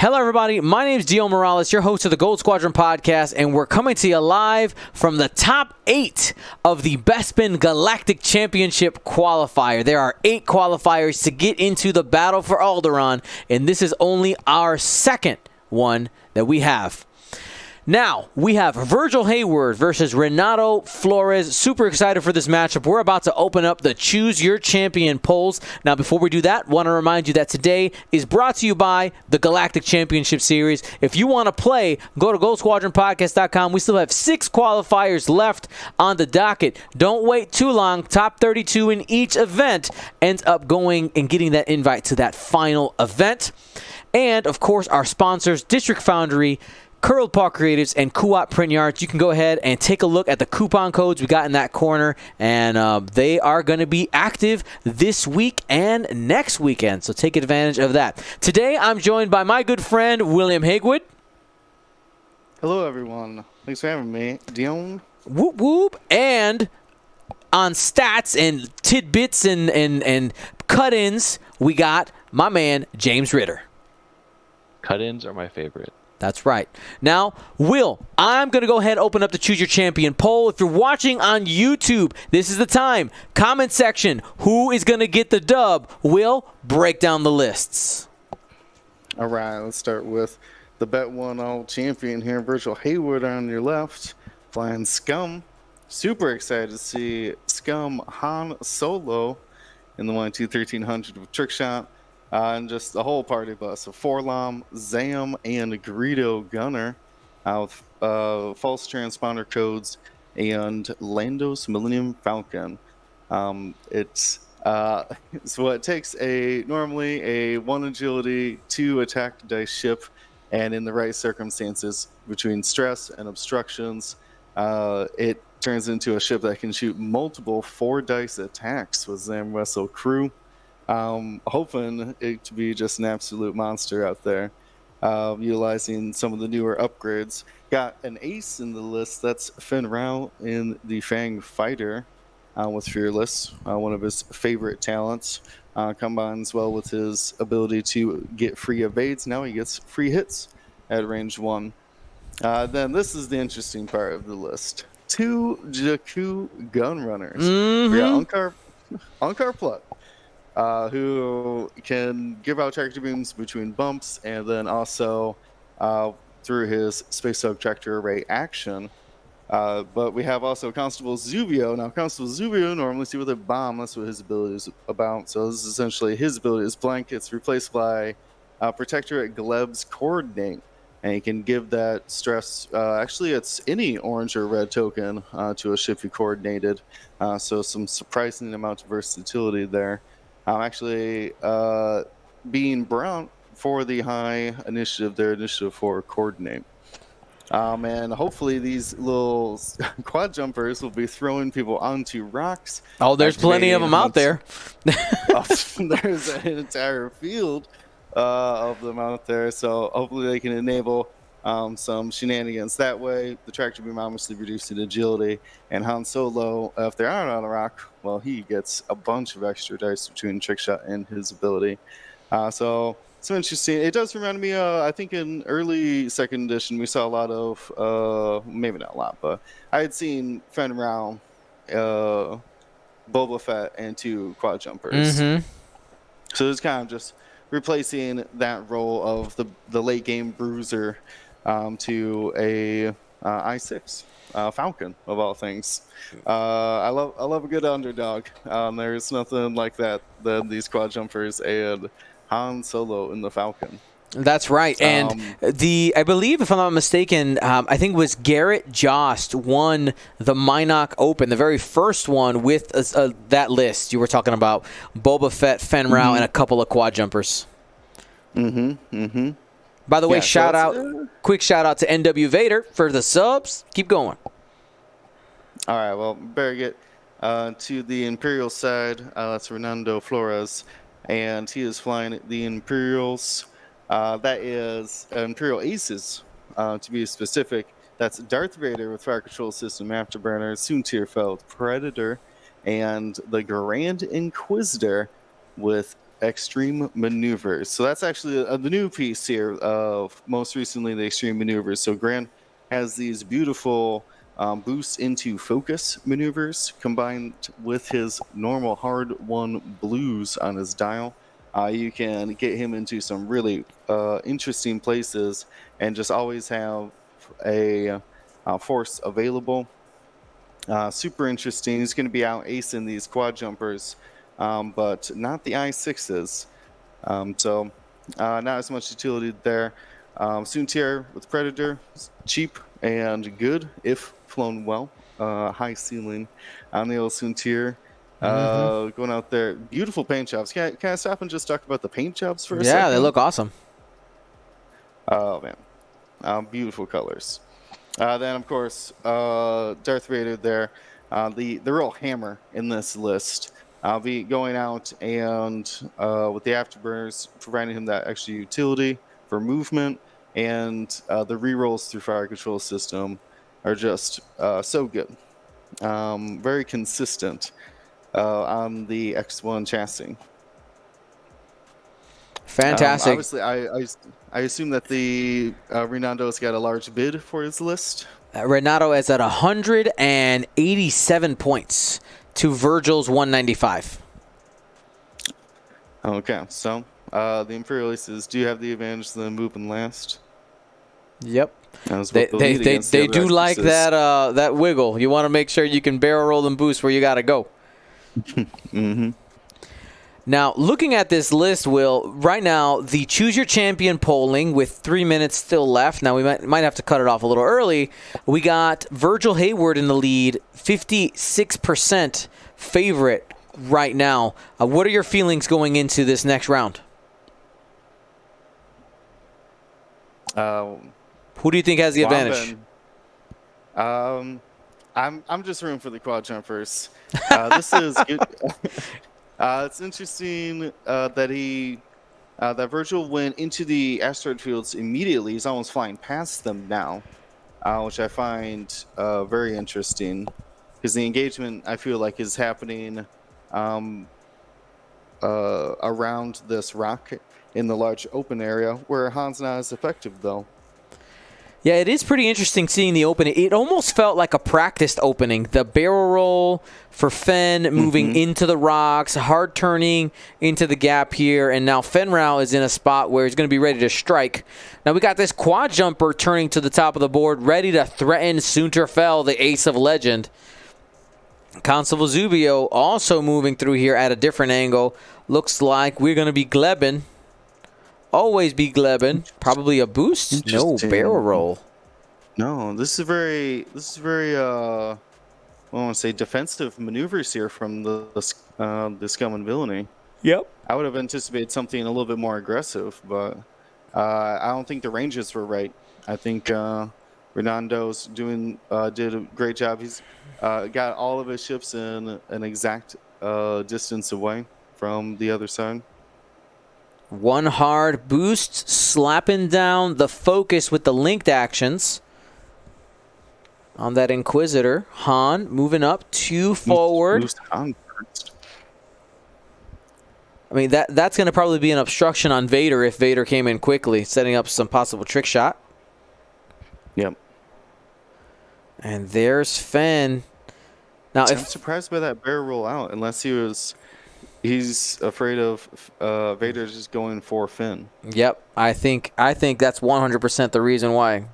Hello, everybody. My name is Dio Morales, your host of the Gold Squadron podcast, and we're coming to you live from the top 8 of the Bespin Galactic Championship qualifier. There are 8 qualifiers to get into the battle for Alderaan, and this is only our second one that we have. Now, we have Virgil Hayward versus Renato Flores. Super excited for this matchup. We're about to open up the Choose Your Champion polls. Now, before we do that, want to remind you that today is brought to you by the Galactic Championship Series. If you want to play, go to goldsquadronpodcast.com. We still have 6 qualifiers left on the docket. Don't wait too long. Top 32 in each event ends up going and getting that invite to that final event. And, of course, our sponsors, District Foundry, Curled Paw Creatives, and Kuat Print Yards. You can go ahead and take a look at the coupon codes we got in that corner, and they are going to be active this week and next weekend, so take advantage of that. Today, I'm joined by my good friend, William Hayward. Hello, everyone. Thanks for having me. Dion. Whoop, whoop. And on stats and tidbits and cut-ins, we got my man, James Ritter. Cut-ins are my favorite. That's right. Now, Will, I'm going to go ahead and open up the Choose Your Champion poll. If you're watching on YouTube, this is the time. Comment section. Who is going to get the dub? Will, break down the lists. All right, let's start with the Bet One All champion here, Virgil Hayward on your left, flying Scum. Super excited to see Scum Han Solo in the 1-2-1300 with Trick Shot. And just the whole party bus of Forlom, Zam, and Greedo Gunner with false transponder codes and Lando's Millennium Falcon. It's so it takes normally a 1 agility, 2 attack dice ship, and in the right circumstances between stress and obstructions, it turns into a ship that can shoot multiple 4 dice attacks with Zam Wessel crew. Hoping it to be just an absolute monster out there, utilizing some of the newer upgrades. Got an ace in the list, that's Fenn Rau in the Fang Fighter with Fearless, one of his favorite talents. Combines well with his ability to get free evades. Now he gets free hits at range 1. Then this is the interesting part of the list. 2 Jakku gun runners. We got Unkar Plutt. Who can give out tractor beams between bumps, and then also through his space subtractor array action. But we have also Constable Zubio. Now, Constable Zubio normally see with a bomb. That's what his ability is about. So this is essentially his ability is blank. It's replaced by Protector at Gleb's Coordinate. And he can give that stress, actually it's any orange or red token to a ship you coordinated. So some surprising amount of versatility there. Actually being brown for the high initiative, their initiative for coordinate. And hopefully these little quad jumpers will be throwing people onto rocks. Oh, there's plenty of them out there. There's an entire field of them out there. So hopefully they can enable some shenanigans that way. The tractor beam obviously reducing agility, and Han Solo, if they're out on a rock, well, he gets a bunch of extra dice between trick shot and his ability. So it's interesting. It does remind me, I think in early 2nd edition, we saw a lot of, maybe not a lot, but I had seen Fenn Rau, Boba Fett, and 2 quad jumpers. So it's kind of just replacing that role of the late game bruiser to a I6 Falcon of all things. I love a good underdog. There's nothing like that than these quad jumpers and Han Solo in the Falcon. That's right. And I believe, if I'm not mistaken, I think it was Garrett Jost won the Minnock Open, the very first one with that list. You were talking about Boba Fett, Fenn Rau, and a couple of quad jumpers. By the way, quick shout out to NW Vader for the subs. Keep going. All right, well, better get to the Imperial side. That's Renato Flores, and he is flying the Imperials. That is Imperial Aces, to be specific. That's Darth Vader with Fire Control System Afterburner, Soontirfeld Predator, and the Grand Inquisitor with extreme maneuvers. So that's actually the new piece here of most recently the extreme maneuvers. So Grant has these beautiful boosts into focus maneuvers combined with his normal hard one blues on his dial. You can get him into some really interesting places and just always have a force available. Super interesting. He's going to be out acing these quad jumpers, but not the I6s. So not as much utility there. Soontier with Predator, cheap and good if flown well. High ceiling on the old Soontier. Going out there, beautiful paint jobs. Can I stop and just talk about the paint jobs for a second? Yeah, they look awesome. Oh man, beautiful colors. Then of course, Darth Vader there, the real hammer in this list. I'll be going out and with the afterburners, providing him that extra utility for movement, and the rerolls through fire control system are just so good. Very consistent on the X1 chassis. Fantastic. Obviously, I assume that the Renato's got a large bid for his list. Renato is at 187 points to Virgil's 195. Okay, so the Imperialists do have the advantage to them moving last. Yep. They do like that wiggle. You want to make sure you can barrel roll and boost where you got to go. Mm-hmm. Now, looking at this list, Will, right now, the Choose Your Champion polling with 3 minutes still left. Now, we might have to cut it off a little early. We got Virgil Hayward in the lead, 56% favorite right now. What are your feelings going into this next round? Who do you think has the advantage? I'm just rooting for the quad jumpers. This is good. It's interesting that Virgil went into the asteroid fields immediately. He's almost flying past them now, which I find very interesting because the engagement I feel like is happening around this rock in the large open area where Han's not as effective though. Yeah, it is pretty interesting seeing the opening. It almost felt like a practiced opening. The barrel roll for Fen moving into the rocks, hard turning into the gap here, and now Fenrau is in a spot where he's going to be ready to strike. Now we got this quad jumper turning to the top of the board, ready to threaten Soonterfell, the ace of legend. Constable Zubio also moving through here at a different angle. Looks like we're going to be Glebin. Always be Glebin. Probably a boost. No barrel roll. No, this is very I want to say defensive maneuvers here from the Scum and Villainy. Yep. I would have anticipated something a little bit more aggressive, but I don't think the ranges were right. I think Renando's did a great job. He's got all of his ships in an exact distance away from the other side. One hard boost, slapping down the focus with the linked actions on that Inquisitor. Han moving up, 2 forward. Boost Han first. I mean, that's going to probably be an obstruction on Vader if Vader came in quickly, setting up some possible trick shot. Yep. And there's Fen. Now, I'm surprised by that barrel roll out, unless he's afraid of Vader just going for Finn. Yep, I think that's 100% the reason why.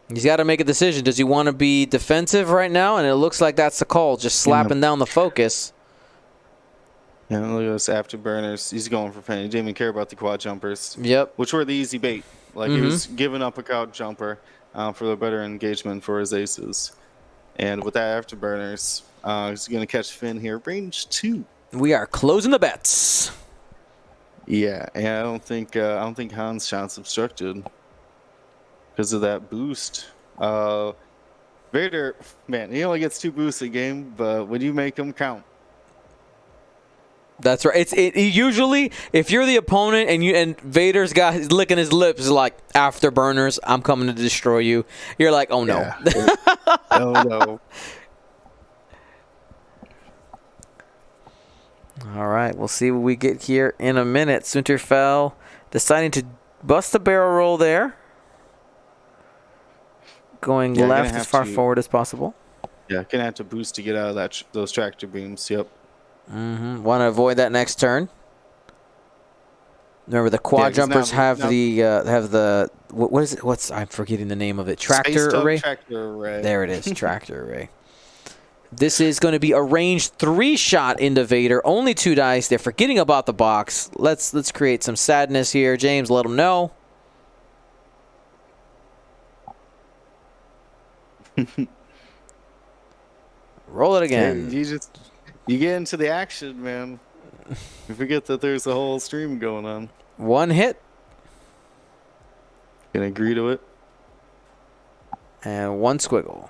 He's got to make a decision. Does he want to be defensive right now? And it looks like that's the call, just slapping down the focus. Yeah, look at those afterburners. He's going for Finn. He didn't even care about the quad jumpers. Yep. Which were the easy bait. Like he was giving up a quad jumper for the better engagement for his aces. And with that afterburners, he's going to catch Finn here. Range 2. We are closing the bets. Yeah, and I don't think Han's shot's obstructed because of that boost. Vader, man, he only gets 2 boosts a game, but when you make them count. That's right. It usually, if you're the opponent and Vader's got he's licking his lips like afterburners, I'm coming to destroy you. You're like, oh no. Yeah. Oh no. All right, we'll see what we get here in a minute. Sunterfell deciding to bust a barrel roll there. Going left as far forward as possible. Yeah, gonna have to boost to get out of those tractor beams. Yep. Want to avoid that next turn. Remember, the quad jumpers have the what is it? I'm forgetting the name of it. Tractor array. Tractor array. There it is. Tractor array. This is going to be a ranged 3-shot into Vader. Only 2 dice. They're forgetting about the box. Let's create some sadness here. James, let them know. Roll it again. Hey, you get into the action, man. You forget that there's a whole stream going on. 1 hit. Gonna agree to it. And 1 squiggle.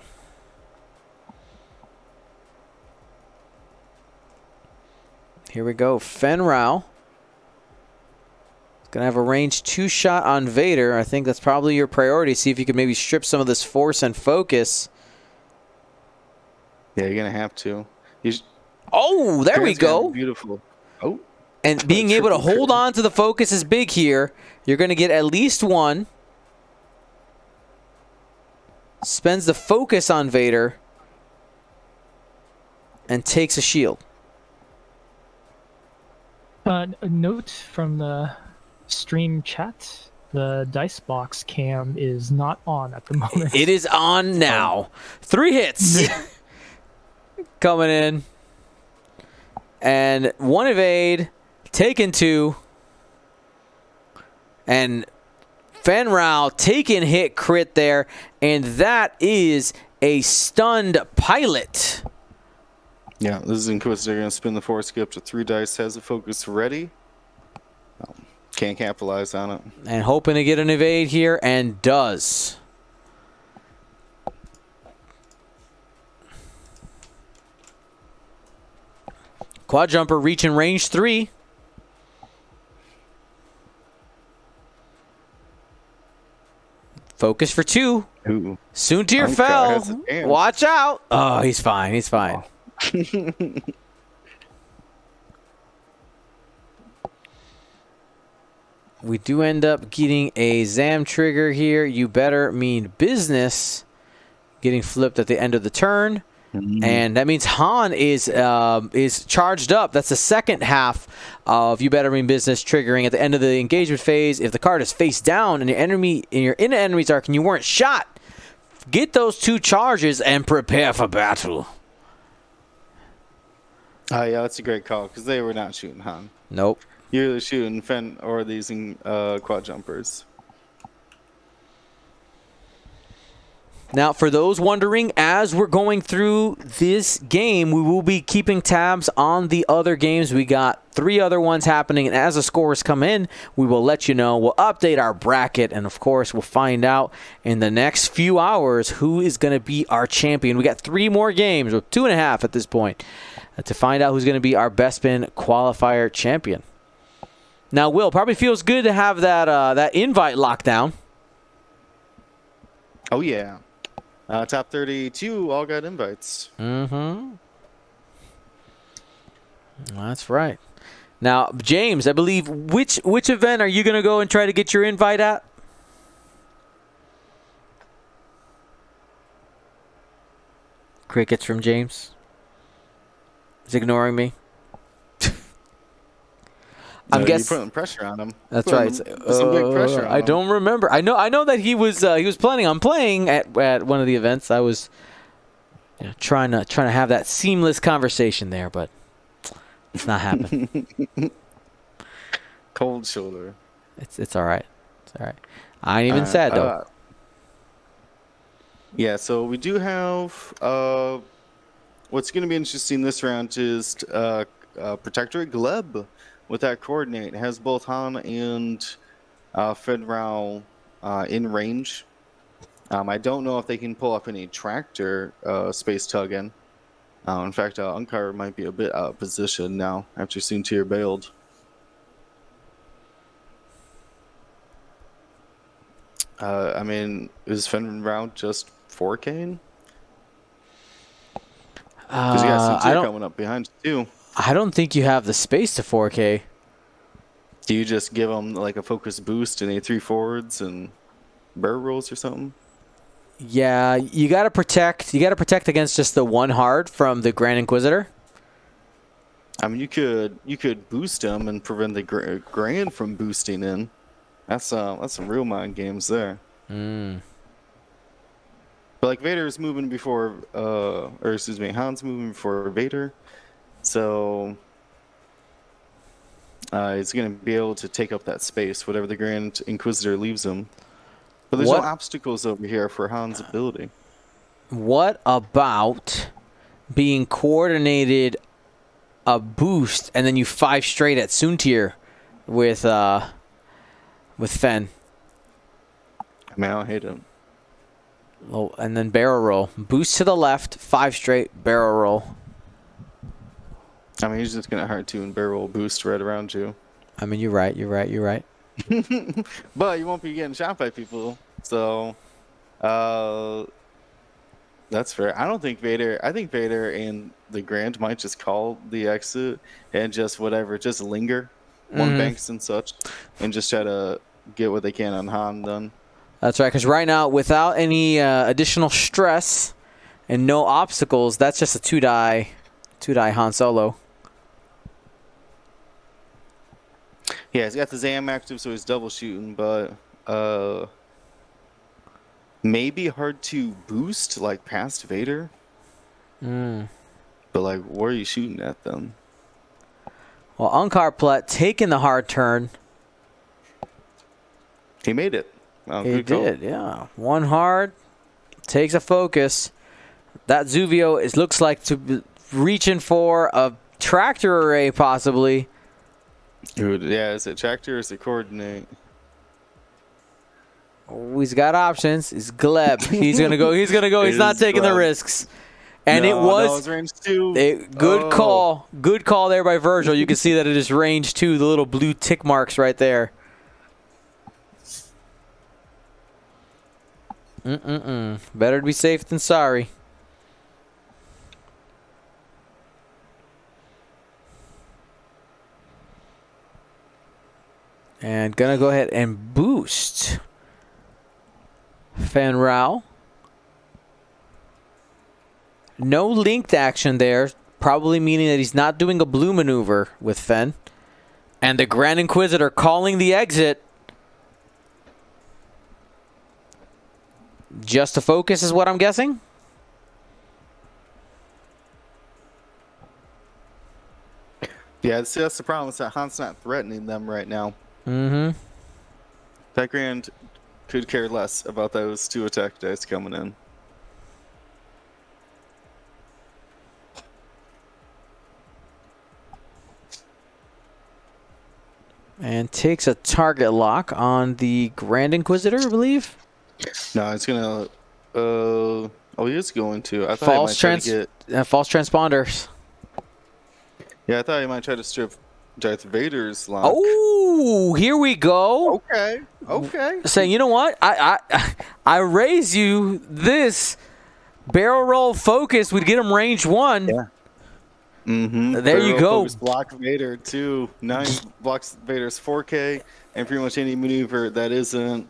Here we go. Fenrau. Going to have a range 2-shot on Vader. I think that's probably your priority. See if you could maybe strip some of this force and focus. Yeah, you're going to have to. Oh, there we go. Beautiful. Oh. And being able to hold on to the focus is big here. You're going to get at least 1. Spends the focus on Vader. And takes a shield. A note from the stream chat. The dice box cam is not on at the moment. It is on now. 3 hits. Coming in. And 1 evade. Taken 2. And Fenrau taking hit crit there. And that is a stunned pilot. Yeah, this is Inquisitor going to spin the force skip to 3 dice, has the focus ready. Can't capitalize on it. And hoping to get an evade here, and does. Quad jumper reaching range 3. Focus for 2. Ooh. Suntir fell. Watch out. Oh, he's fine. He's fine. Oh. We do end up getting a Zam trigger here. You better mean business. Getting flipped at the end of the turn. And that means Han is charged up. That's the second half of You Better Mean Business triggering at the end of the engagement phase. If the card is face down and you're in an enemy's arc and you weren't shot, get those 2 charges and prepare for battle. Yeah, that's a great call because they were not shooting Han. Nope. You're either shooting Fen or these quad jumpers. Now, for those wondering, as we're going through this game, we will be keeping tabs on the other games. We got 3 other ones happening, and as the scores come in, we will let you know. We'll update our bracket, and of course, we'll find out in the next few hours who is going to be our champion. We got 3 more games, or 2.5 at this point, to find out who's going to be our Bespin qualifier champion. Now, Will, probably feels good to have that invite locked down. Oh, yeah. Top 32 all got invites. Mm-hmm. That's right. Now, James, I believe, which event are you going to go and try to get your invite at? Crickets from James. He's ignoring me. I'm guessing you're putting pressure on him. That's right. Some big pressure on him. I don't remember. I know that he was planning on playing at one of the events. I was trying to have that seamless conversation there, but it's not happening. Cold shoulder. It's all right. It's all right. I ain't even sad though. Yeah. So we do have what's going to be interesting this round is Protectorate Gleb. With that coordinate, it has both Han and Fenrau in range. I don't know if they can pull up any tractor space tugging. In fact, Unkar might be a bit out of position now after Suntir bailed. I mean, is Fenrau just 4K? Because you got Suntir coming up behind you, too. I don't think you have the space to 4K. Do you just give them like a focus boost and a 3 forwards and barrel rolls or something? Yeah, you gotta protect. You gotta protect against just the 1 hard from the Grand Inquisitor. I mean, you could boost them and prevent the Grand from boosting in. That's some real mind games there. Mm. But like Vader's moving before, or excuse me, Han's moving before Vader, so he's gonna be able to take up that space, whatever the Grand Inquisitor leaves him. But there's no obstacles over here for Han's ability. What about being coordinated a boost and then you 5 straight at Soontir with Fen? I mean, I don't hate him. Oh, and then barrel roll. Boost to the left, 5 straight, barrel roll. I mean, he's just gonna hard to and barrel boost right around you. I mean, you're right. But you won't be getting shot by people, so that's fair. I think Vader and the Grand might just call the exit and just just linger on banks and such, and just try to get what they can on Han done. That's right, because right now, without any additional stress and no obstacles, that's just a 2-die Han Solo. Yeah, he's got the Zam active, so he's double shooting, but maybe hard to boost like past Vader. But like, where are you shooting at them? Well, Unkar Plet taking the hard turn. He made it. He did, yeah. 1 hard, takes a focus. That Zuvio looks like to be reaching for a tractor array, possibly. Dude, yeah, is it tractor or is it coordinate? Oh, he's got options. It's Gleb. He's gonna go. He's not taking the risks. And it was range 2. Good call. Good call there by Virgil. You can see that it is range 2, the little blue tick marks right there. Better to be safe than sorry. And gonna go ahead and boost Fan Rao. No linked action there, probably meaning that he's not doing a blue maneuver with Fen. And the Grand Inquisitor calling the exit. Just to focus is what I'm guessing? Yeah, see, that's the problem. Is that Han's not threatening them right now. Mm-hmm. That Grand could care less about those 2 attack dice coming in. And takes a target lock on the Grand Inquisitor, I believe. No, it's gonna. He is going to. I thought False he might try to get. false transponders. Yeah, I thought he might try to strip Darth Vader's lock. Oh, here we go. Okay. Saying, you know what? I raise you this barrel roll focus. We'd get him range 1. Yeah. Mm-hmm. There you go. Block Vader 2. 9 blocks Vader's 4K, and pretty much any maneuver that isn't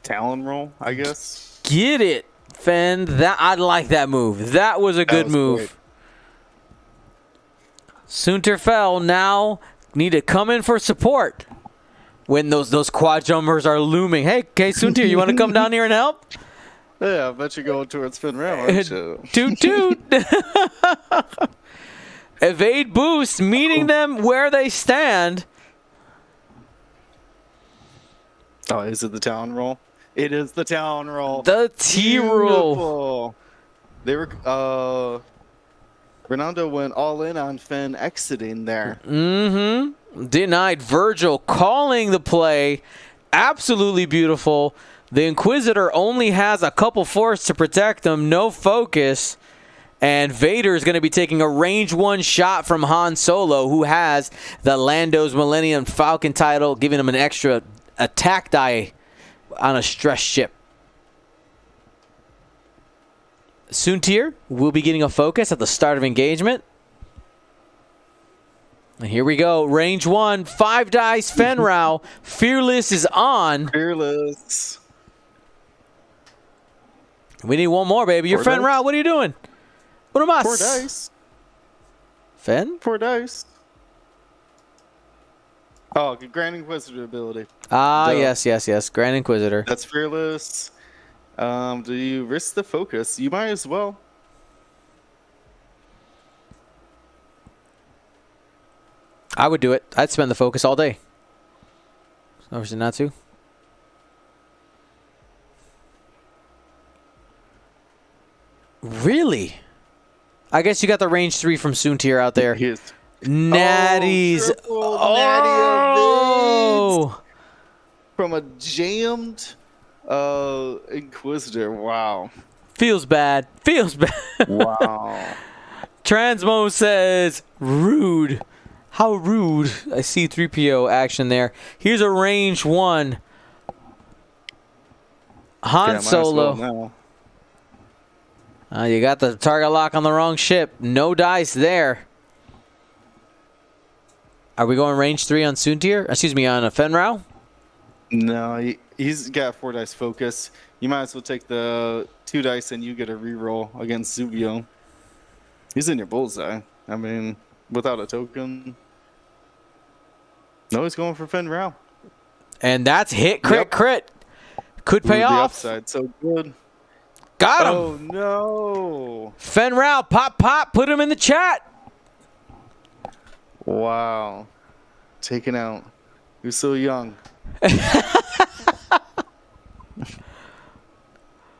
Talon roll, I guess. Get it, Fen. That I like that move. That was a good move. Great. Soontir fell. Now need to come in for support when those quad jumpers are looming. Hey, Soontir, you want to come down here and help? Yeah, I bet you're going towards Finn Ram, aren't you? Toot. Evade boost, meeting them where they stand. Oh, is it the Talon roll? It is the Talon roll. The T roll. Beautiful. They were. Renato went all in on Finn exiting there. Mm-hmm. Denied. Virgil calling the play. Absolutely beautiful. The Inquisitor only has a couple force to protect him. No focus. And Vader is going to be taking a range 1 shot from Han Solo, who has the Lando's Millennium Falcon title, giving him an extra attack die on a stress ship. Soontir will be getting a focus at the start of engagement. Here we go. Range 1, 5 dice, Fenrau. Fearless is on. Fearless. We need one more, baby. You're 4 dice. Fenrau. What are you doing? What am I? 4 dice. Fen? 4 dice. Oh, good Grand Inquisitor ability. Ah, Duh. yes. Grand Inquisitor. That's fearless. Do you risk the focus? You might as well. I would do it. I'd spend the focus all day. No reason not to. Really? I guess you got the range 3 from Soontir out there. Yes. Natties. Oh, from a jammed Inquisitor. Wow. Feels bad. Wow. Transmo says, rude. How rude. I see 3PO action there. Here's a range 1. Han Solo. You got the target lock on the wrong ship. No dice there. Are we going range 3 on Soontir? Excuse me, on a Fenrau? No, he's got 4 dice focus. You might as well take the 2 dice and you get a reroll against Zuvio. He's in your bullseye. I mean, without a token. No, he's going for Fenrau. And that's hit, crit. Could pay The off. upside, so good. Got him. Oh, no. Fenrau, pop, put him in the chat. Wow. Taken out. You're so young.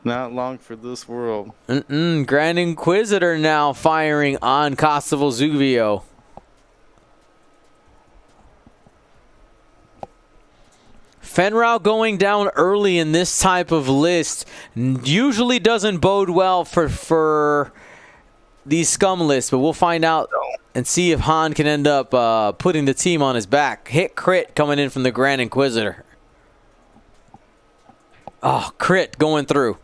Not long for this world. Grand Inquisitor now firing on Kosovo Zuvio. Fenrau going down early in this type of list usually doesn't bode well for these scum lists, but we'll find out and see if Han can end up putting the team on his back. Hit crit coming in from the Grand Inquisitor. Oh, crit going through.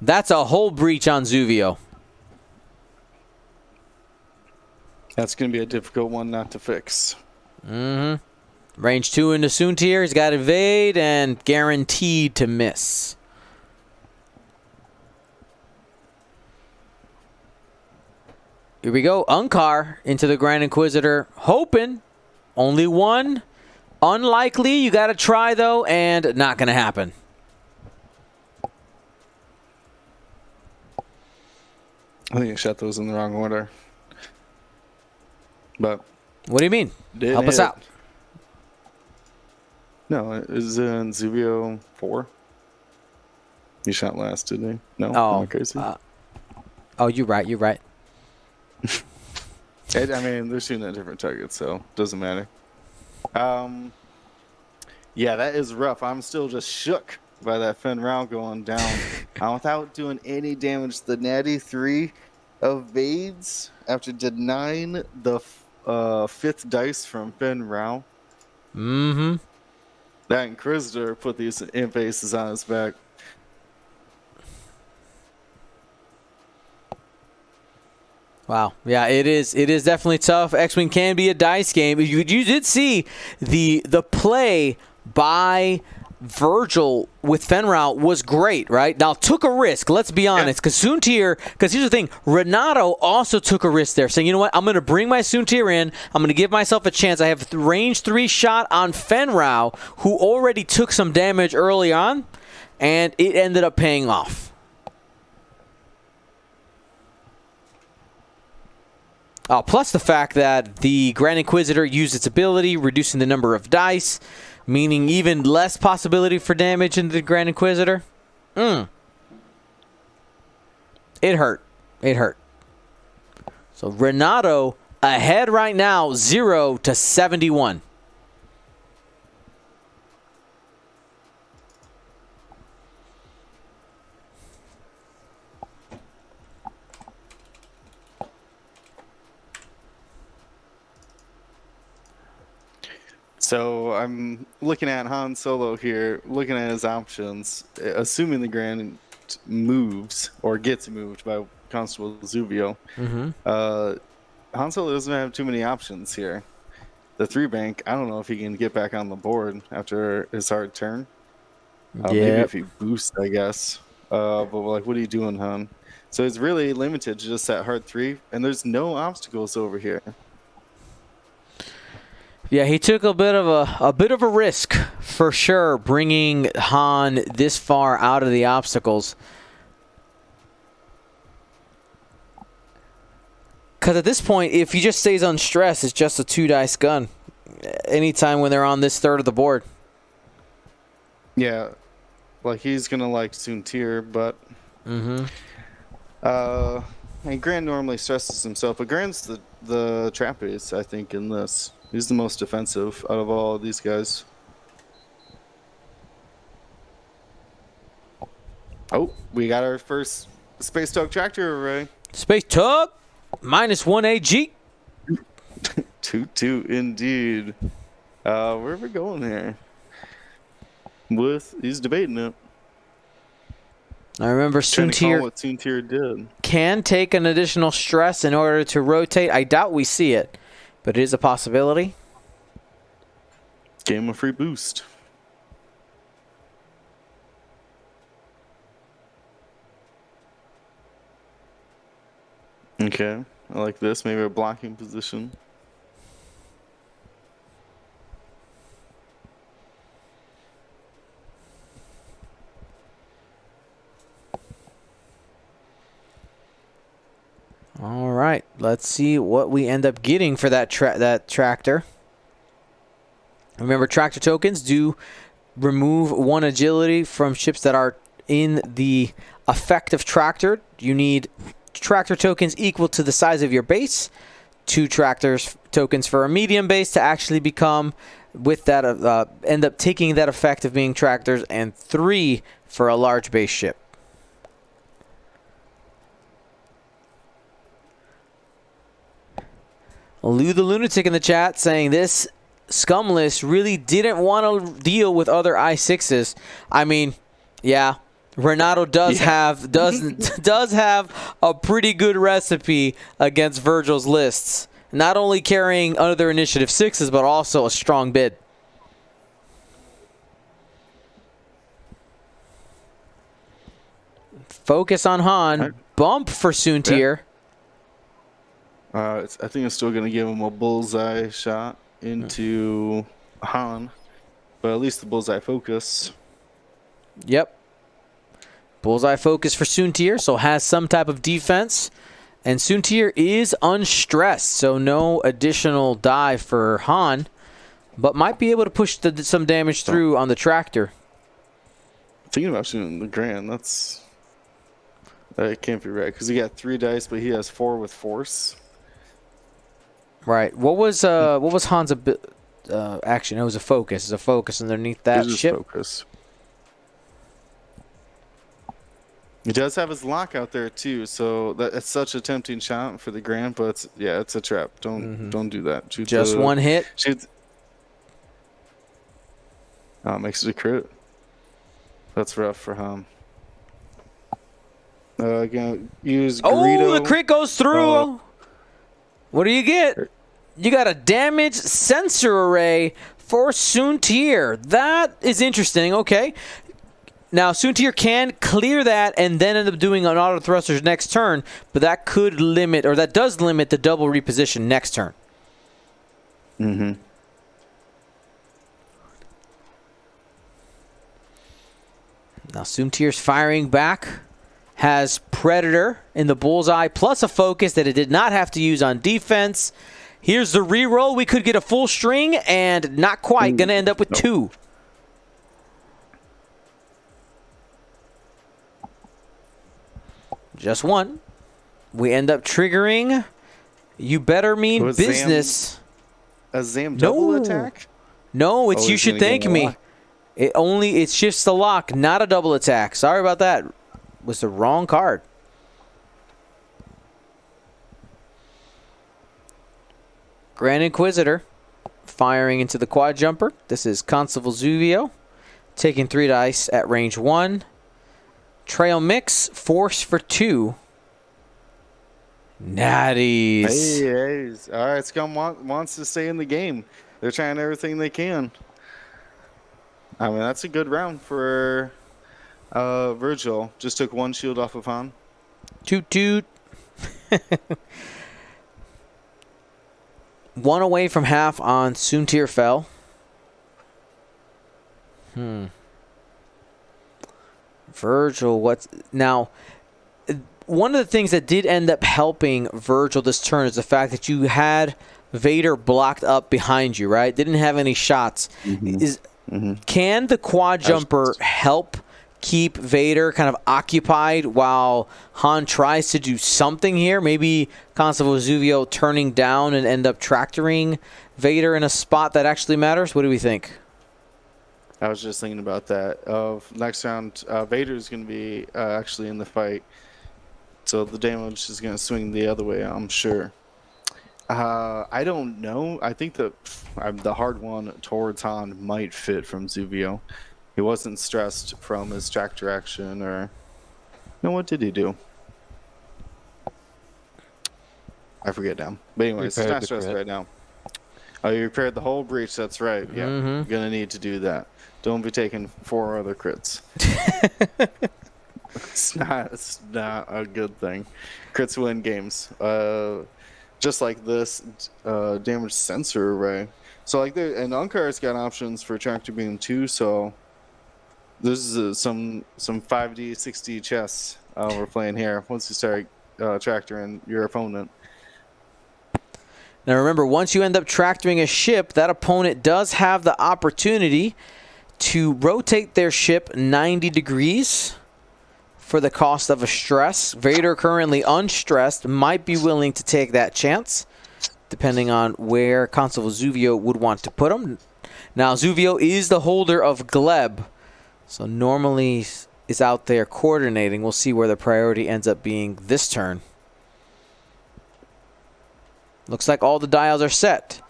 That's a whole breach on Zuvio. That's going to be a difficult one not to fix. Range 2 into Soontir. He's got evade and guaranteed to miss. Here we go. Unkar into the Grand Inquisitor. Hoping. Only one. Unlikely. You got to try, though, and not going to happen. I think I shot those in the wrong order. But What do you mean? didn't Help us hit. out. No, it was in Zuvio 4. He shot last, didn't he? No? Am Oh, I crazy? Oh, you're right. You're right. I mean, they're shooting at different targets, so it doesn't matter. Yeah, that is rough. I'm still just shook by that Fenrau going down without doing any damage. The Natty 3 evades after denying the 5th dice from Fenrau. That Inquisitor put these faces on his back. Wow. Yeah, it is definitely tough. X-Wing can be a dice game. You did see the play by Virgil with Fenrau was great, right? Now, took a risk, let's be honest, because Soontir, because here's the thing, Renato also took a risk there, saying, you know what, I'm going to bring my Soontir in, I'm going to give myself a chance. I have range 3 shot on Fenrau, who already took some damage early on, and it ended up paying off. Plus the fact that the Grand Inquisitor used its ability, reducing the number of dice, meaning even less possibility for damage into the Grand Inquisitor. It hurt. It hurt. So Renato ahead right now, 0-71. So I'm looking at Han Solo here, looking at his options, assuming the Grand moves or gets moved by Constable Zuvio. Han Solo doesn't have too many options here. The 3-bank, I don't know if he can get back on the board after his hard turn. Maybe if he boosts, I guess. But like, what are you doing, Han? So it's really limited to just that hard 3, and there's no obstacles over here. Yeah, he took a bit of a risk for sure, bringing Han this far out of the obstacles. Because at this point, if he just stays unstressed, it's just a 2-dice gun. Anytime when they're on this third of the board. Yeah, like he's gonna like Soontir, but and Gran normally stresses himself, but Gran's the trap ace, I think, in this. He's the most defensive out of all of these guys. Oh, we got our first Space Tug tractor array. Space Tug, -1 AG. 2-2 indeed. Where are we going here? He's debating it. I remember Soontir did. Can take an additional stress in order to rotate. I doubt we see it, but it is a possibility. Game of free boost. Okay, I like this. Maybe a blocking position. All right, let's see what we end up getting for that tractor. Remember, tractor tokens do remove 1 agility from ships that are in the effective tractor. You need tractor tokens equal to the size of your base, 2 tokens for a medium base to actually become, with that, end up taking that effect of being tractors, and 3 for a large base ship. Lou the Lunatic in the chat saying this scum list really didn't want to deal with other I6s. I mean, yeah, Renato does have a pretty good recipe against Virgil's lists. Not only carrying other initiative 6s, but also a strong bid. Focus on Han. Bump for Soontir. I think it's still going to give him a bullseye shot into Han, but at least the bullseye focus. Yep. Bullseye focus for Soontir, so has some type of defense. And Soontir is unstressed, so no additional die for Han, but might be able to push some damage through on the tractor. Thinking about shooting the Grand, that can't be right, because he got 3 dice, but he has 4 with force. Right. What was Han's action? It was a focus. It's a focus underneath that ship. Focus. He does have his lock out there too, so that's such a tempting shot for the Grand, but it's a trap. Don't do that. Just 1 hit. Makes it a crit. That's rough for him. Again, use Greedo. Oh, the crit goes through. What do you get? You got a damage sensor array for Soontir. That is interesting. Okay. Now, Soontir can clear that and then end up doing an auto thrusters next turn, but that could limit, or that does limit, the double reposition next turn. Now, Soontir's firing back. Has Predator in the bullseye plus a focus that it did not have to use on defense. Here's the reroll. We could get a full string and not quite. Going to end up with 2. Just 1. We end up triggering. You better mean business. A Zam double attack? No, it's you should thank me. It shifts the lock, not a double attack. Sorry about that. Was the wrong card. Grand Inquisitor firing into the quad jumper. This is Constable Zuvio taking 3 dice at range 1. Trail mix, force for 2. Natties. Hey. All right, Scum wants to stay in the game. They're trying everything they can. I mean, that's a good round for Virgil. Just took one shield off of Han. Toot toot. One away from half on Soontir fell. Virgil, what's now? One of the things that did end up helping Virgil this turn is the fact that you had Vader blocked up behind you, right? Didn't have any shots. Can the quad jumper help keep Vader kind of occupied while Han tries to do something here? Maybe Constable Zuvio turning down and end up tractoring Vader in a spot that actually matters? What do we think? I was just thinking about that. Next round, Vader's going to be actually in the fight. So the damage is going to swing the other way, I'm sure. I don't know. I think the hard one towards Han might fit from Zuvio. He wasn't stressed from his tractor action or... No, what did he do? I forget now. But anyways, he's not stressed right now. Oh, you repaired the whole breach. That's right. Yeah, you're going to need to do that. Don't be taking 4 other crits. It's not a good thing. Crits win games. Just like this damage sensor array. So like and Unkar's got options for tractor beam too. So this is some 5D 6D chess we're playing here. Once you start tractoring your opponent. Now remember, once you end up tractoring a ship, that opponent does have the opportunity to rotate their ship 90 degrees for the cost of a stress. Vader, currently unstressed, might be willing to take that chance, depending on where Constable Zuvio would want to put him. Now, Zuvio is the holder of Gleb, so normally is out there coordinating. We'll see where the priority ends up being this turn. Looks like all the dials are set.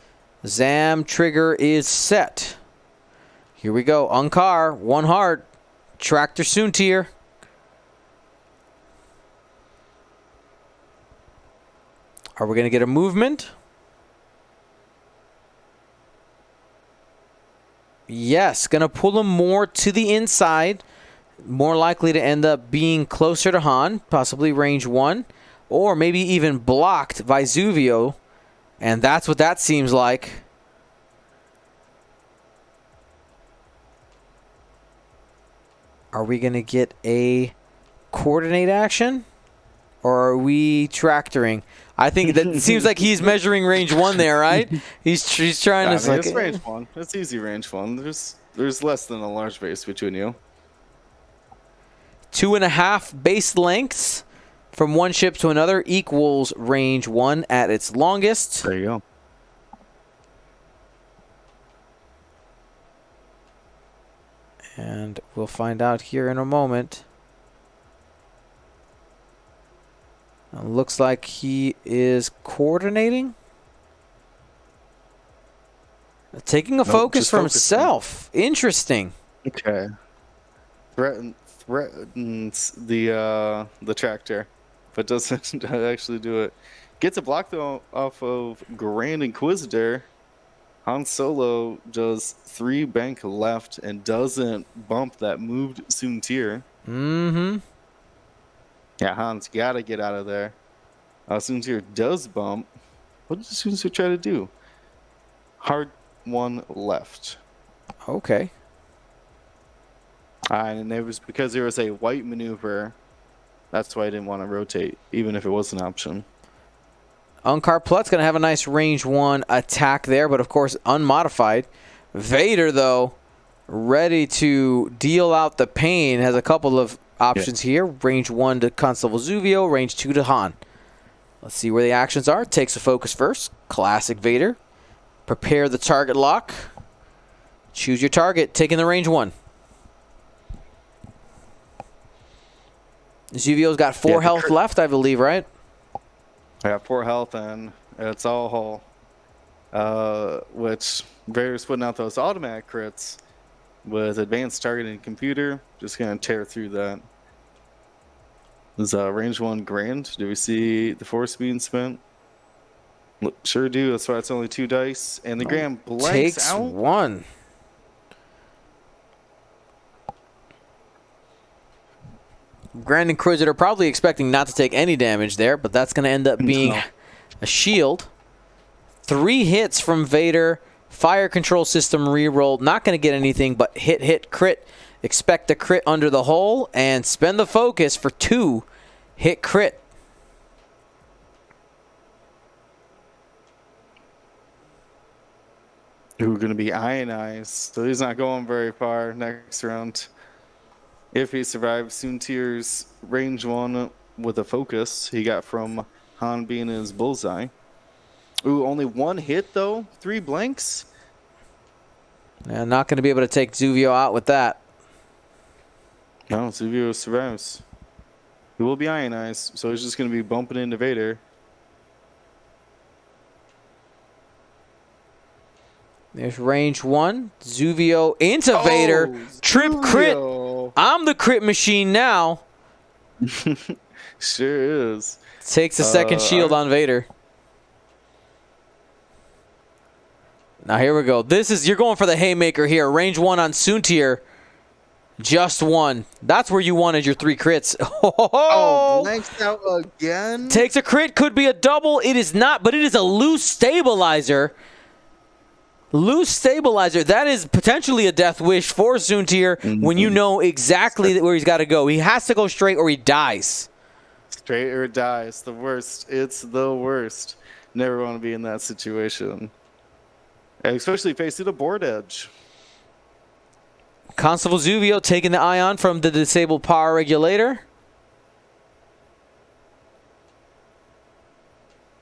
Zam trigger is set. Here we go. Unkar, 1 heart. Tractor Soontir. Are we going to get a movement? Yes, going to pull him more to the inside. More likely to end up being closer to Han, possibly range 1. Or maybe even blocked by Zuvio. And that's what that seems like. Are we going to get a coordinate action? Or are we tractoring? I think that seems like he's measuring range 1 there, right? He's trying to... It's range 1. It's easy range 1. There's less than a large base between you. 2.5 base lengths from one ship to another equals range 1 at its longest. There you go. And we'll find out here in a moment. Looks like he is coordinating. Taking a focus for himself. Interesting. Okay. Threatens the tractor, but doesn't actually do it. Gets a block though off of Grand Inquisitor. Han Solo does 3 bank left and doesn't bump that moved Soontir. Yeah, Han's got to get out of there. Soontir does bump. What does Soontir try to do? Hard 1 left. Okay. And it was because there was a white maneuver. That's why I didn't want to rotate, even if it was an option. Unkar Plutt's going to have a nice range 1 attack there, but of course unmodified. Vader, though, ready to deal out the pain, has a couple of options here. Range 1 to Constable Zuvio, range 2 to Han. Let's see where the actions are. Takes a focus first. Classic Vader. Prepare the target lock. Choose your target, taking the range 1. Zuvio's got 4 health left, I believe, right? I got 4 health, and it's all whole. Which Vader's putting out those automatic crits with advanced targeting computer. Just going to tear through that. Is range 1 grand? Do we see the force being spent? Sure do. That's why it's only 2 dice. And the grand blanks Takes out. 1. Grand Inquisitor probably expecting not to take any damage there, but that's going to end up being a shield. 3 hits from Vader. Fire control system reroll. Not going to get anything, but hit, crit. Expect the crit under the hole and spend the focus for 2 hit crit. Who are going to be ionized, so he's not going very far next round. If he survives Soontir's range 1 with a focus he got from Han being his bullseye. Ooh, only 1 hit though? 3 blanks? Yeah, not going to be able to take Zuvio out with that. No, Zuvio survives. He will be ionized, so he's just going to be bumping into Vader. There's range 1. Zuvio into Vader. Trip crit. I'm the crit machine now. Sure is. Takes a second shield on Vader. Now here we go. You're going for the haymaker here. Range 1 on Soontir. Just 1. That's where you wanted your 3 crits. Oh, blanks out again. Takes a crit. Could be a double. It is not, but it is a loose stabilizer. Loose stabilizer. That is potentially a death wish for Soontir when you know exactly where he's got to go. He has to go straight or he dies. Straight or dies. The worst. It's the worst. Never want to be in that situation. And especially facing a board edge. Constable Zuvio taking the ion from the disabled power regulator.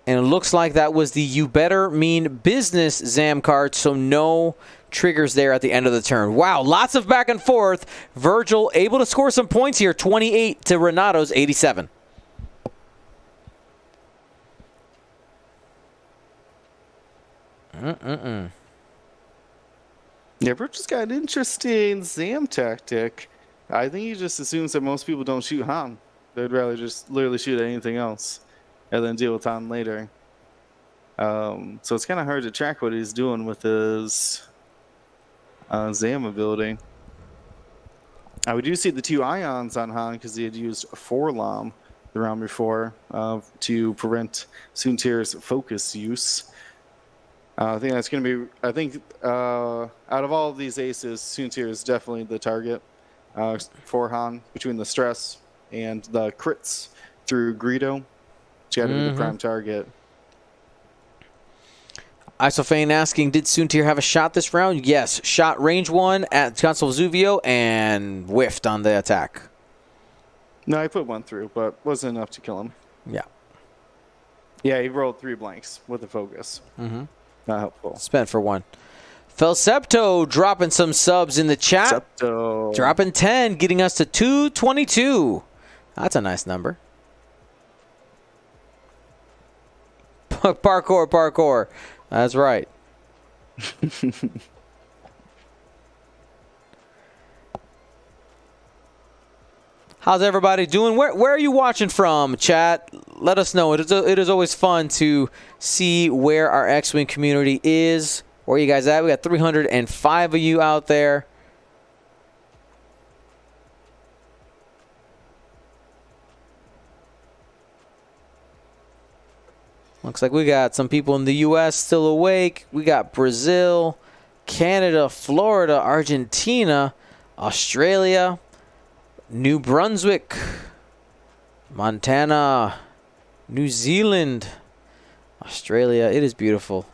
And it looks like that was the You Better Mean Business Zam card, so no triggers there at the end of the turn. Wow, lots of back and forth. Virgil able to score some points here, 28 to Renato's 87. Yeah, Virgil's got an interesting Zam tactic. I think he just assumes that most people don't shoot Han. They'd rather just literally shoot at anything else and then deal with Han later. So it's kind of hard to track what he's doing with his Zam ability. We do see the 2 ions on Han because he had used 4 LOM the round before to prevent Soontir's focus use. I think that's going to be, out of all of these aces, Soontir is definitely the target for Han between the stress and the crits through Greedo. It's got to be the prime target. Isofane asking, did Soontir have a shot this round? Yes. Shot range 1 at Constable Zuvio and whiffed on the attack. No, I put 1 through, but wasn't enough to kill him. Yeah. Yeah, he rolled 3 blanks with the focus. Not helpful. Spent for 1. Felsepto dropping some subs in the chat. Septo. Dropping 10, getting us to 222. That's a nice number. Parkour. That's right. How's everybody doing? Where are you watching from, chat? Let us know. It is always fun to see where our X-Wing community is. Where are you guys at? We got 305 of you out there. Looks like we got some people in the U.S. still awake. We got Brazil, Canada, Florida, Argentina, Australia, New Brunswick, Montana, New Zealand, Australia. It is beautiful.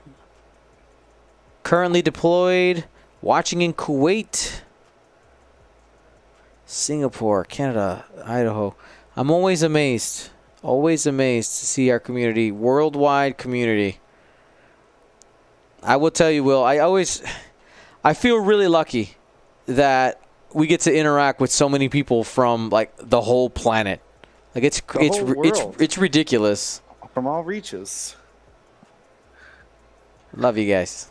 Currently deployed, watching in Kuwait, Singapore, Canada, Idaho. I'm always amazed to see our community, worldwide community. I will tell you, Will, I feel really lucky that we get to interact with so many people from like the whole planet. Like it's ridiculous. From all reaches. Love you guys.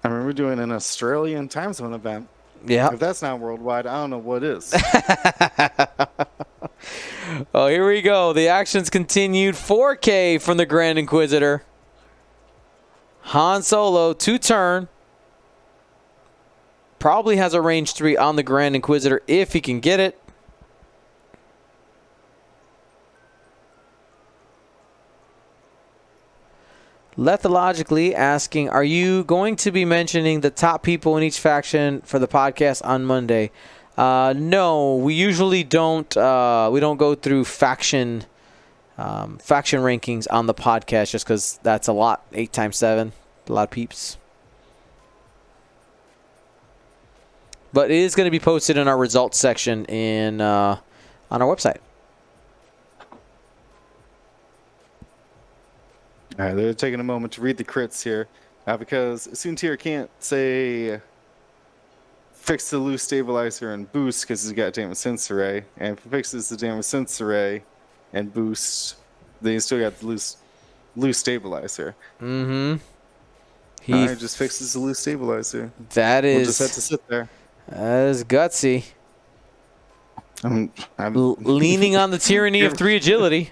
I remember doing an Australian time zone event Yeah. If that's not worldwide, I don't know what is. Oh, here we go. The action's continued. 4K from the Grand Inquisitor. Han Solo, 2-turn. Probably has a range 3 on the Grand Inquisitor if he can get it. Lethologically asking, are you going to be mentioning the top people in each faction for the podcast on Monday? No, we usually don't. We don't go through faction rankings on the podcast just because that's a lot. 8 times 7, a lot of peeps. But it is going to be posted in our results section on our website. All right, they're taking a moment to read the crits here because Soontir can't say fix the loose stabilizer and boost because he's got damage sense array. And if he fixes the damage sense array and boost, then he's still got the loose stabilizer. Mm-hmm. All right, just fixes the loose stabilizer. That is... We'll just have to sit there. That is gutsy. I'm leaning on the tyranny of 3 agility.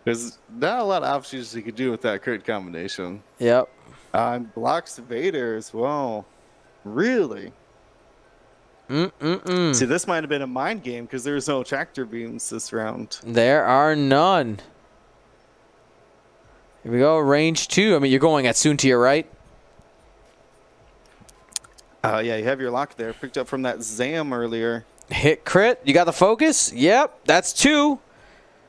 There's not a lot of options you could do with that crit combination. Yep. Blocks Vader as well. Really? See, this might have been a mind game because there's no tractor beams this round. There are none. Here we go. Range 2. I mean, you're going at Soontir, right? Yeah, you have your lock there. Picked up from that Zam earlier. Hit crit. You got the focus? Yep. That's 2.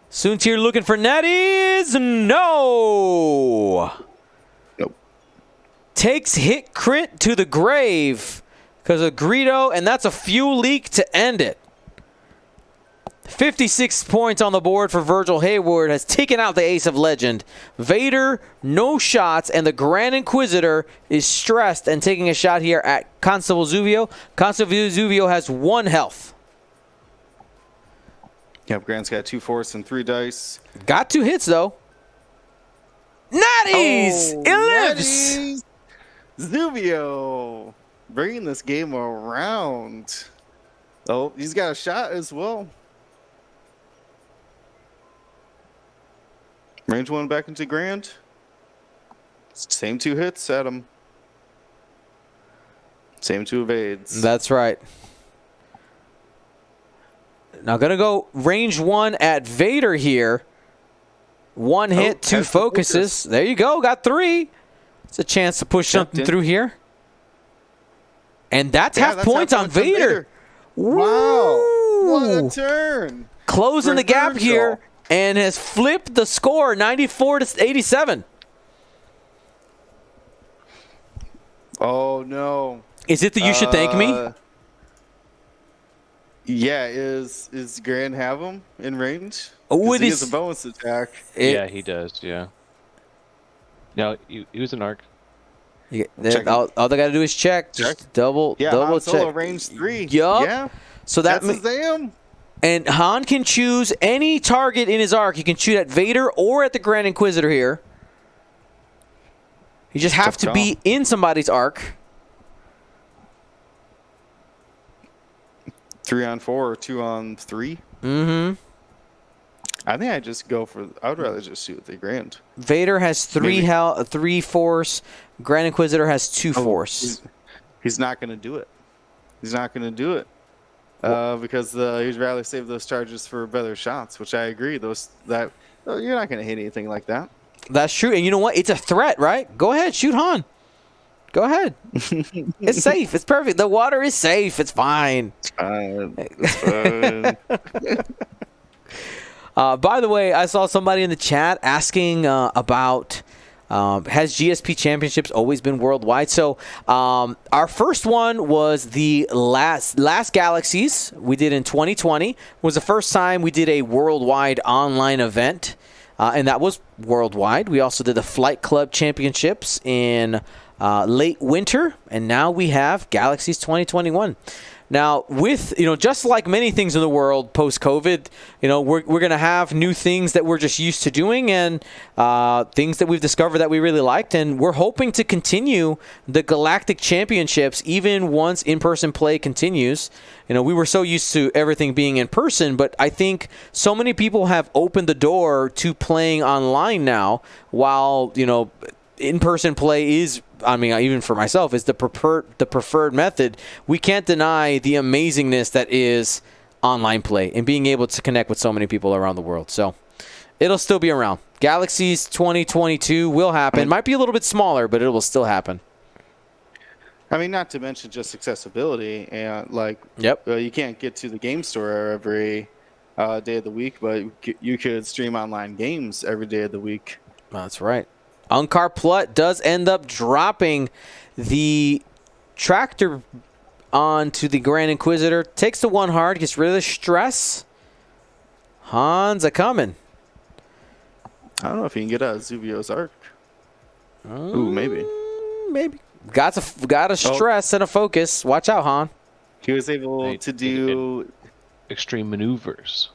Soontir looking for netties. No. Nope. Takes hit crit to the grave because of Greedo, and that's a fuel leak to end it. 56 points on the board for Virgil. Hayward has taken out the Ace of Legend. Vader, no shots, and the Grand Inquisitor is stressed and taking a shot here at Constable Zuvio. Constable Zuvio has 1 health. Yep, Grant's got 2 force and 3 dice. Got 2 hits, though. Natties! Oh, It lives! Natties! Zuvio bringing this game around. Oh, he's got a shot as well. Range 1 back into Grand. Same 2 hits at him. Same 2 evades. That's right. Now going to go range 1 at Vader here. 1 hit, 2 focuses. There you go. Got 3. It's a chance to push something through here. And that's half points on Vader. Wow. What a turn. Closing the gap Virgil here and has flipped the score 94 to 87. Oh, no. Is it the you should thank me? Yeah, is Grand have him in range? Oh, it he is has a bonus attack. Yeah, he does. Yeah. No, he was an arc. All they got to do is check. Just double Han Solo check. range 3. Yup. Yeah. So That's a Zam. And Han can choose any target in his arc. He can shoot at Vader or at the Grand Inquisitor here. You just have to be in somebody's arc. 3 on 4 or 2 on 3. Mm-hmm. I think I just go for. I would rather just shoot the Grand. Vader has 3 force. Grand Inquisitor has 2 force. He's not going to do it. He's not going to do it because he'd rather save those charges for better shots, which I agree. You're not going to hit anything like that. That's true. And you know what? It's a threat, right? Go ahead, shoot Han. Go ahead. It's safe. It's perfect. The water is safe. It's fine. It's fine. It's fine. By the way, I saw somebody in the chat asking about has GSP Championships always been worldwide? So our first one was the last Galaxies we did in 2020. It was the first time we did a worldwide online event, and that was worldwide. We also did the Flight Club Championships in late winter, and now we have Galaxies 2021. Now, with, just like many things in the world post-COVID, we're going to have new things that we're just used to doing and things that we've discovered that we really liked. And we're hoping to continue the Galactic Championships even once in-person play continues. We were so used to everything being in person, but I think so many people have opened the door to playing online now, while, in-person play is, even for myself, is the preferred method. We can't deny the amazingness that is online play and being able to connect with so many people around the world. So it'll still be around. Galaxies 2022 will happen. Might be a little bit smaller, but it will still happen. Not to mention just accessibility and Yep. You can't get to the game store every day of the week, but you could stream online games every day of the week. That's right. Unkar Plut does end up dropping the tractor onto the Grand Inquisitor. Takes the 1 hard, gets rid of the stress. Han's a coming. I don't know if you can get out of Zuvio's arc. Ooh, maybe. Maybe. Got a stress and a focus. Watch out, Han. He was able to do extreme maneuvers.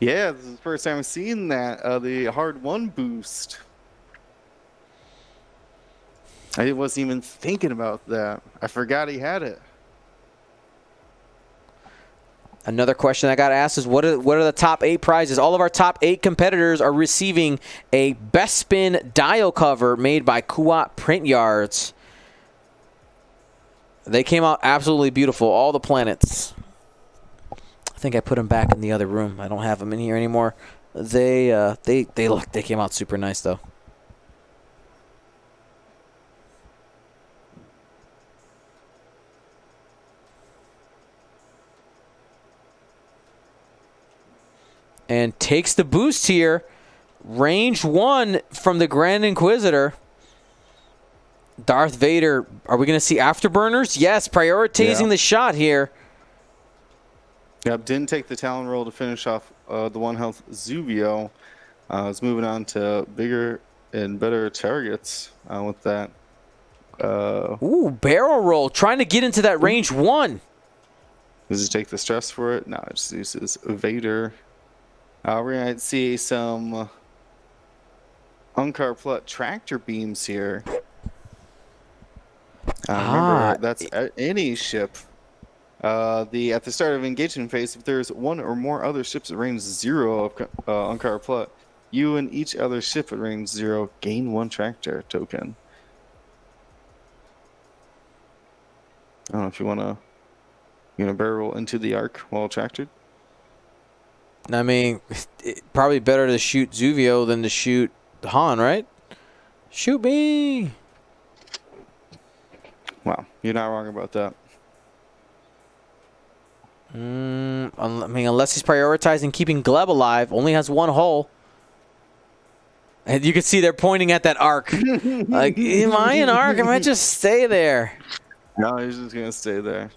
Yeah, this is the first time I've seen that. The hard 1 boost. I wasn't even thinking about that. I forgot he had it. Another question I got asked is, what are the top 8 prizes? All of our top 8 competitors are receiving a Bespin dial cover made by Kuat Print Yards. They came out absolutely beautiful. All the planets. I think I put them back in the other room. I don't have them in here anymore. They came out super nice though. And takes the boost here. Range 1 from the Grand Inquisitor. Darth Vader. Are we going to see afterburners? Yes, prioritizing the shot here. Yep, didn't take the Talon roll to finish off the 1 health Zuvio. Is moving on to bigger and better targets with that. Ooh, barrel roll. Trying to get into that range 1. Does he take the stress for it? No, it just uses Vader. We're going to see some Unkar Plut tractor beams here. Remember, that's any ship. At the start of engagement phase, if there's 1 or more other ships at range 0 of Unkar Plut, you and each other ship at range 0 gain 1 tractor token. I don't know if you want to barrel into the arc while tractored. Probably better to shoot Zuvio than to shoot Han, right? Shoot me. Wow, you're not wrong about that. Unless he's prioritizing keeping Gleb alive, only has 1 hole. And you can see they're pointing at that arc. Like, am I an arc? I might just stay there. No, he's just going to stay there.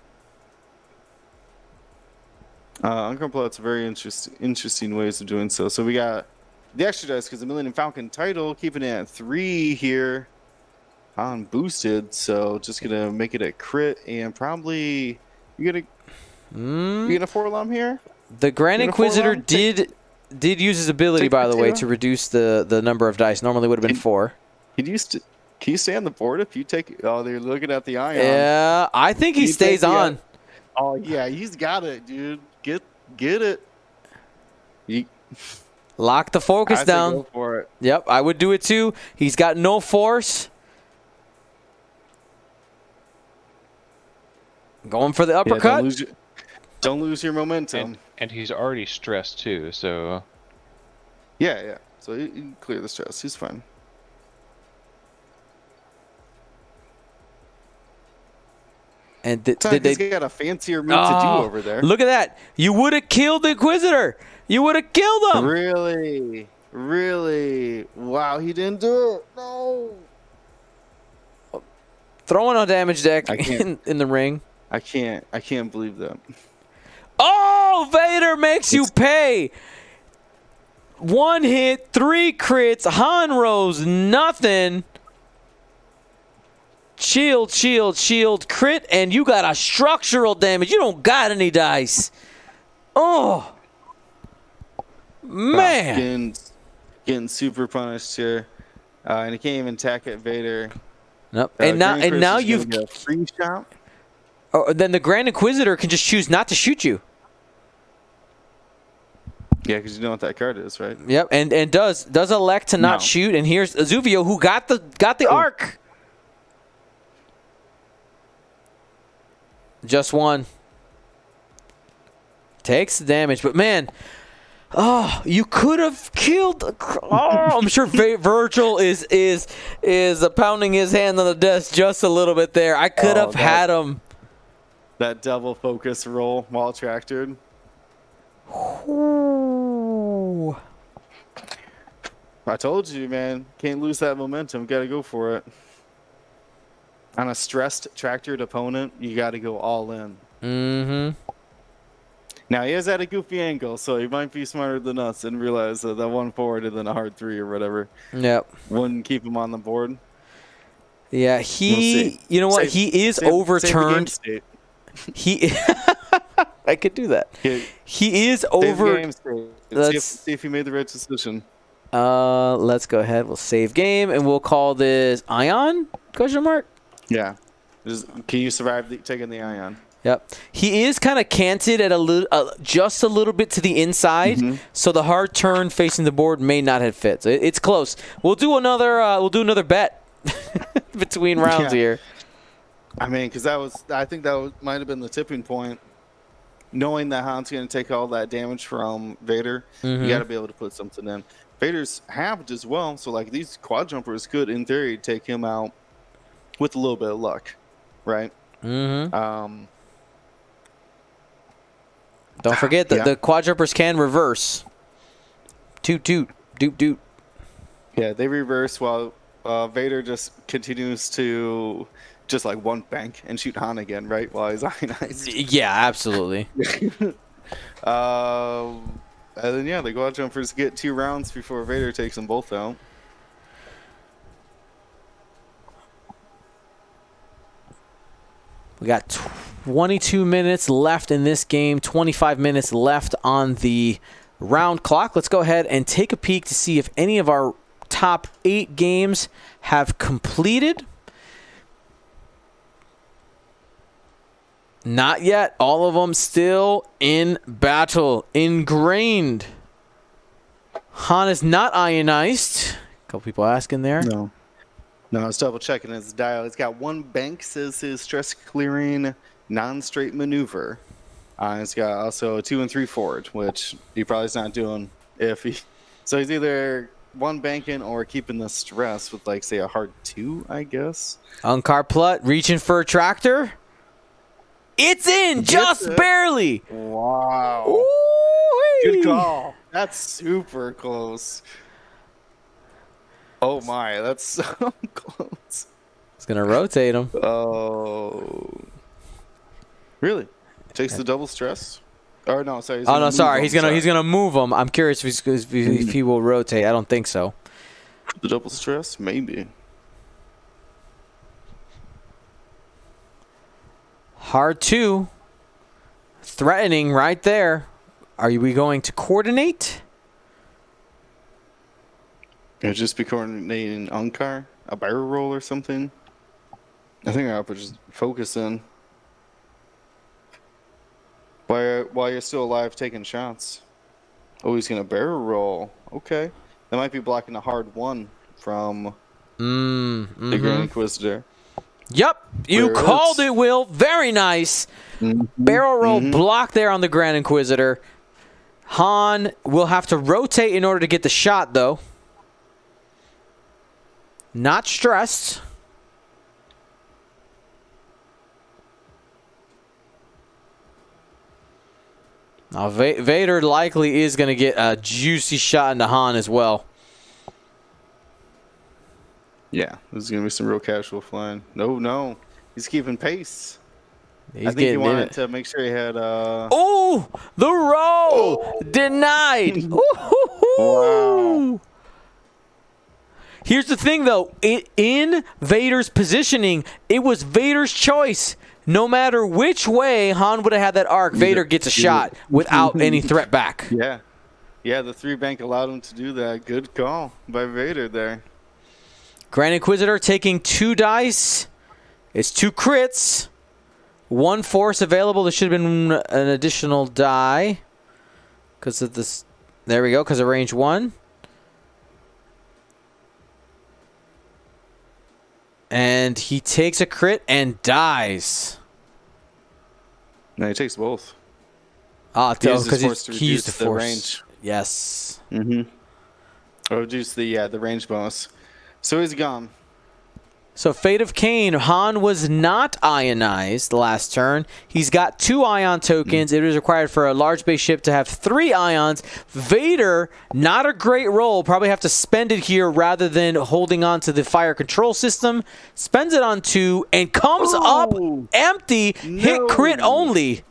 Unkar Plut's very interesting ways of doing so. So we got the extra dice because the Millennium Falcon title, keeping it at 3 here. On boosted, so just going to make it a crit and probably... You gonna 4-lom here? The Grand Inquisitor did use his ability, by the way, to reduce the number of dice. Normally would have been 4. Can you stay on the board if you take... Oh, they're looking at the ion. Yeah, I think he stays on. Oh, yeah, he's got it, dude. Get it. Lock the focus down. Go for it. Yep, I would do it too. He's got no force. Going for the uppercut. Yeah, don't lose your momentum. And he's already stressed too, so... Yeah. So you can clear the stress. He's fine. And did they got a fancier move to do over there? Look at that. You would have killed the Inquisitor. You would have killed him. Really? Wow, he didn't do it. No. Throwing on damage deck in the ring. I can't believe that. Oh, Vader makes you pay. 1 hit, 3 crits. Han Rose, nothing. shield, shield, shield, crit, and you got a structural damage. You don't got any dice. Oh, man. Getting super punished here. And he can't even attack at Vader. Nope. And now you've got a free shot. Oh, then the Grand Inquisitor can just choose not to shoot you. Yeah, because you know what that card is, right? Yep, and does elect to not shoot. And here's Azuvio, who got the arc. Just one. Takes the damage, but man, you could have killed. I'm sure Virgil is pounding his hand on the desk just a little bit there. I could have had him. That double focus roll while tractored. Ooh. I told you, man. Can't lose that momentum. Got to go for it. On a stressed, tractored opponent, you got to go all in. Mm-hmm. Now, he is at a goofy angle, so he might be smarter than us and realize that one forward and then a hard 3 or whatever. Yep. Wouldn't keep him on the board. Yeah, you know what? He is overturned. He I could do that. He is over. Let's see if he made the right decision. Let's go ahead. We'll save game and we'll call this Ion? Question mark. Yeah. Can you survive taking the Ion? Yep. He is kind of canted at just a little bit to the inside, so the hard turn facing the board may not have fit. So it's close. We'll do another bet between rounds here. I mean, because I think that might have been the tipping point. Knowing that Han's going to take all that damage from Vader, you got to be able to put something in. Vader's halved as well, so like these quad jumpers could, in theory, take him out with a little bit of luck, right? Don't forget that the quad jumpers can reverse. Toot toot, doot doot. Yeah, they reverse while Vader just continues to just like one bank and shoot Han again, right? While he's ionized. Yeah, absolutely. And then the quad jumpers get 2 rounds before Vader takes them both out. We got 22 minutes left in this game, 25 minutes left on the round clock. Let's go ahead and take a peek to see if any of our top 8 games have completed. Not yet. All of them still in battle. Ingrained. Han is not ionized. A couple people asking there. No, I was double checking his dial. He's got 1 bank, says his stress clearing non-straight maneuver. He's got also a 2 and 3 forward, which he probably is not doing so he's either 1 banking or keeping the stress with like say a hard 2, I guess. Unkar Plut reaching for a tractor. It's in just barely. Wow. Ooh-wee. Good call. That's super close. Oh my, that's so close. It's gonna rotate him. Oh. Really? Takes the double stress? Or no, sorry. He's gonna move him. I'm curious if he will rotate. I don't think so. The double stress, maybe. Hard 2. Threatening right there. Are we going to coordinate? It'd just be coordinating Unkar, a barrel roll or something. I think I would just focus in. While you're still alive, taking shots. Oh, he's gonna barrel roll. Okay, that might be blocking a hard 1 from the Grand Inquisitor. Yep, you called it, Will. Very nice. Barrel roll block there on the Grand Inquisitor. Han will have to rotate in order to get the shot, though. Not stressed. Now, Vader likely is going to get a juicy shot into Han as well. Yeah, there's going to be some real casual flying. No. He's keeping pace. I think he wanted to make sure he had... Oh! The roll! Denied! Wow. Here's the thing, though. In Vader's positioning, it was Vader's choice. No matter which way Han would have had that arc, Vader gets a shot without any threat back. Yeah. Yeah, the 3-bank allowed him to do that. Good call by Vader there. Grand Inquisitor taking 2 dice. It's 2 crits. 1 force available. There should have been an additional die. Because of this. There we go, because of range 1. And he takes a crit and dies. No, he takes both. Ah, because to he used the force. range. Yes. Or reduce the range bonus. So he's gone. So Fate of Cain, Han was not ionized last turn. He's got 2 ion tokens. It is required for a large base ship to have 3 ions. Vader, not a great roll. Probably have to spend it here rather than holding on to the fire control system. Spends it on 2 and comes up empty. Hit crit only.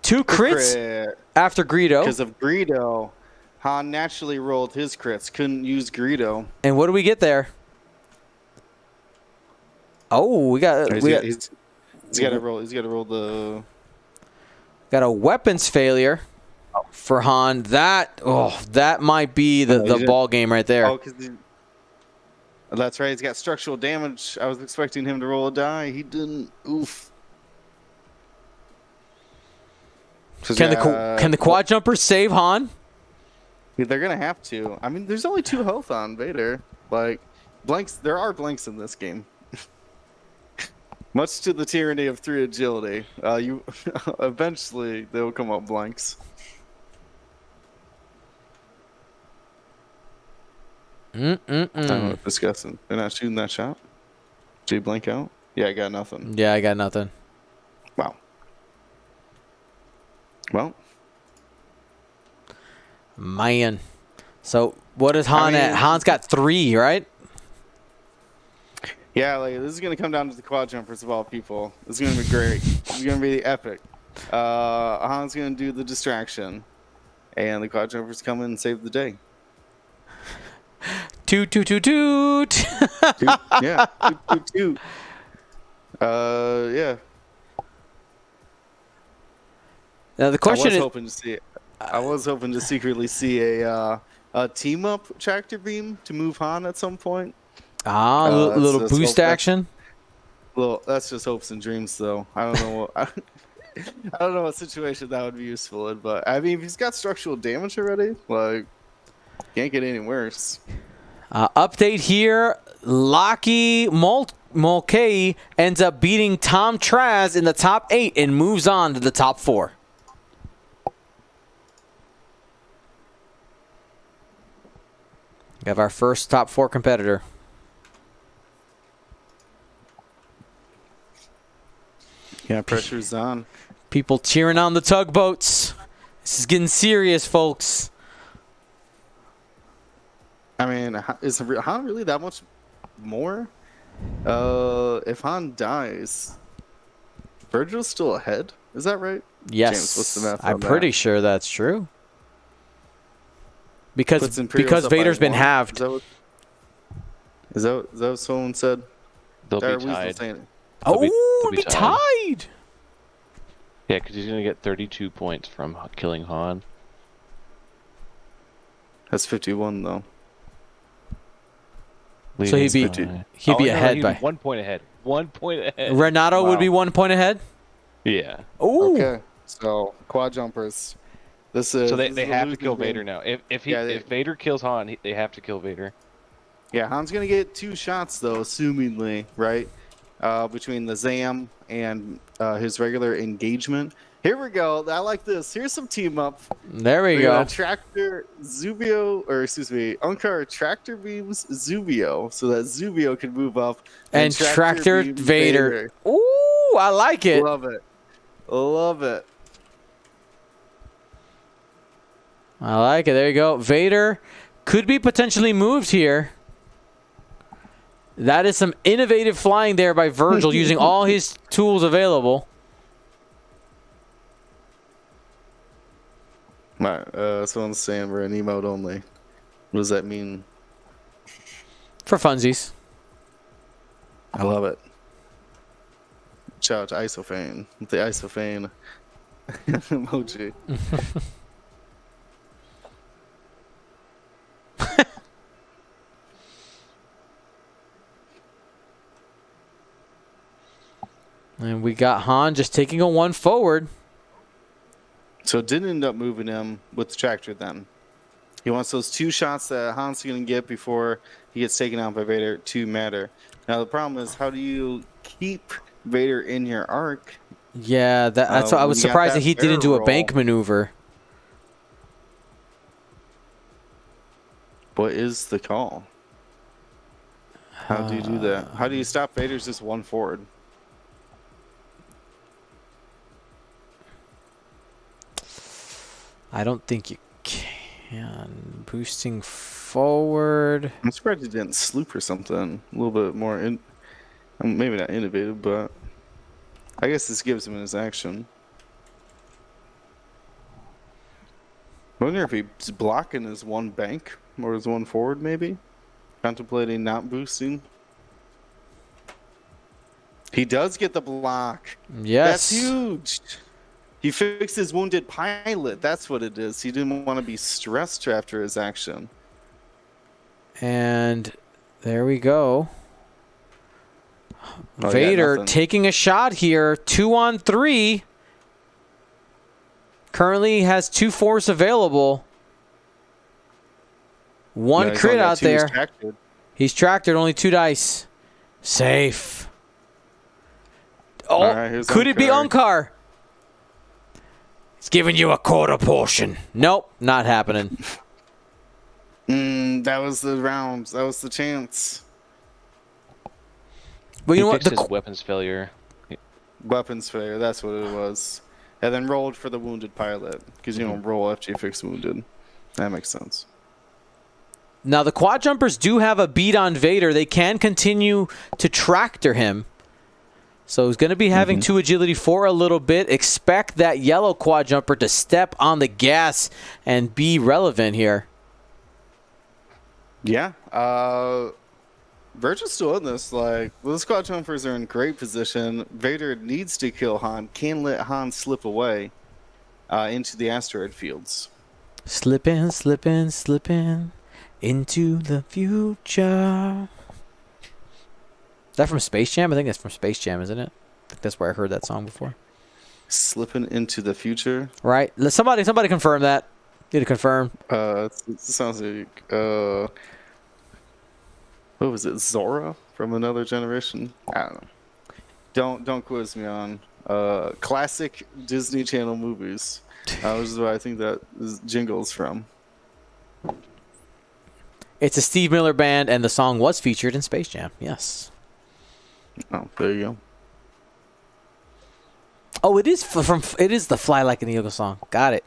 2 crits Crit. after Greedo. Because of Greedo, Han naturally rolled his crits. Couldn't use Greedo. And what do we get there? Oh, we got He's got to roll. He's got to roll the. Got a weapons failure for Han. That might be the ball game right there. Oh, that's right. He's got structural damage. I was expecting him to roll a die. He didn't. Oof. So Can the quad jumpers save Han? They're gonna have to. I mean, there's only 2 health on Vader. Like blanks. There are blanks in this game. Much to the tyranny of 3 agility, you eventually they will come up blanks. I don't know what discussing. They're not shooting that shot. Did you blank out? Yeah, I got nothing. Yeah, I got nothing. Wow. Well, man. So what is Han at? Han's got 3, right? yeah, like this is gonna come down to the quad jumpers of all people. This is gonna be great. This is gonna be epic. Han's gonna do the distraction, and the quad jumpers come in and save the day. Toot toot toot toot. Yeah, toot. Yeah. Now the question is, I was hoping to secretly see a team up tractor beam to move Han at some point. a little boost action. Well, that's just hopes and dreams, though. I don't know what I don't know what situation that would be useful in, but I mean, if he's got structural damage already, like, can't get any worse. Update here: Locky Mulcahy ends up beating Tom Traz in the top 8 and moves on to the top 4. We have our first top 4 competitor. Yeah, pressure's on. People cheering on the tugboats. This is getting serious, folks. I mean, is Han really that much more? If Han dies, Virgil's still ahead. Is that right? Yes, James, what's the math I'm on pretty that? sure that's true. Because Puts Imperials up Vader's by been 1. halved. Is that what someone said? They'll Or be Weasel tied. saying it. Oh, they'll be be tied. Yeah, because he's gonna get 32 points from killing Han. That's 51 though. So he'd be ahead by 1 point ahead. 1 point ahead. Renato would be 1 point ahead. Yeah. Oh, Okay, so quad jumpers. This is So this they is a have to losing kill game. Vader now. If Vader kills Han, they have to kill Vader. Yeah, Han's gonna get 2 shots though, assumingly, right? Between the Zam and his regular engagement. Here we go. I like this. Here's some team up. there we We go. got Tractor Zubio, or excuse me, Unkar Tractor Beams Zubio, so that Zubio can move up. And Tractor Beam Vader. Ooh, I like it. Love it. Love it. I like it. There you go. Vader could be potentially moved here. That is some innovative flying there by Virgil using all his tools available. Someone's saying we're an emote only. What does that mean? For funsies. I love it. Shout out to Isophane. The Isophane emoji. And we got Han just taking a 1 forward. So it didn't end up moving him with the tractor then. He wants those 2 shots that Han's going to get before he gets taken out by Vader to matter. Now the problem is, how do you keep Vader in your arc? Yeah, that's why I was surprised that he didn't do a bank maneuver. What is the call? How do you do that? How do you stop Vader's just 1 forward? I don't think you can. Boosting forward. I'm surprised he didn't sloop or something. A little bit more, maybe not innovative, but I guess this gives him his action. I wonder if he's blocking his 1 bank or his 1 forward, maybe? Contemplating not boosting. He does get the block. Yes. That's huge. He fixed his wounded pilot. That's what it is. He didn't want to be stressed after his action. And there we go. Oh, Vader yeah, taking a shot here. 2 on 3. Currently has 2 force available. 1 crit out there. He's tractored, only 2 dice. Safe. Oh, right, could it be Unkar? It's giving you a quarter portion. Nope, not happening. That was the round. That was the chance. Well, you know what? Fixed his weapons failure. Weapons failure, that's what it was. And then rolled for the wounded pilot. Because you don't roll after you fix wounded. That makes sense. Now, the quad jumpers do have a beat on Vader. They can continue to tractor him. So he's going to be having 2 agility for a little bit. Expect that yellow quad jumper to step on the gas and be relevant here. Yeah. Virgil's still in this. Like, the squad jumpers are in great position. Vader needs to kill Han. Can't let Han slip away into the asteroid fields. Slipping, slipping, slipping into the future. Is that from Space Jam? I think that's from Space Jam, isn't it? I think that's where I heard that song before. Slipping into the future? Right. Somebody confirm that. Need to confirm. It sounds like, what was it, Zora from Another Generation? I don't know. Don't quiz me on classic Disney Channel movies. Which is what I think that jingle's from. It's a Steve Miller Band, and the song was featured in Space Jam. Yes. Oh, there you go. Oh, it is it is the Fly Like an Eagle song. Got it.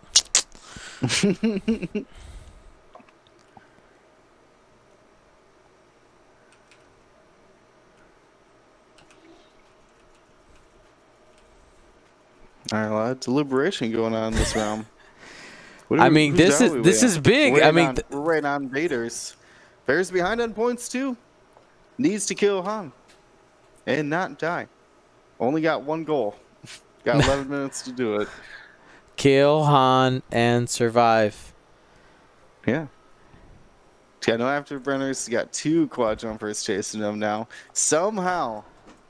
All right, a lot of deliberation going on in this round. I mean, this is big. We're right on Vader's. Vader's behind on points too. Needs to kill Han and not die. Only got 1 goal. Got 11 minutes to do it. Kill Han and survive. Yeah. He's got no afterburners. He's got 2 quad jumpers chasing him now. Somehow,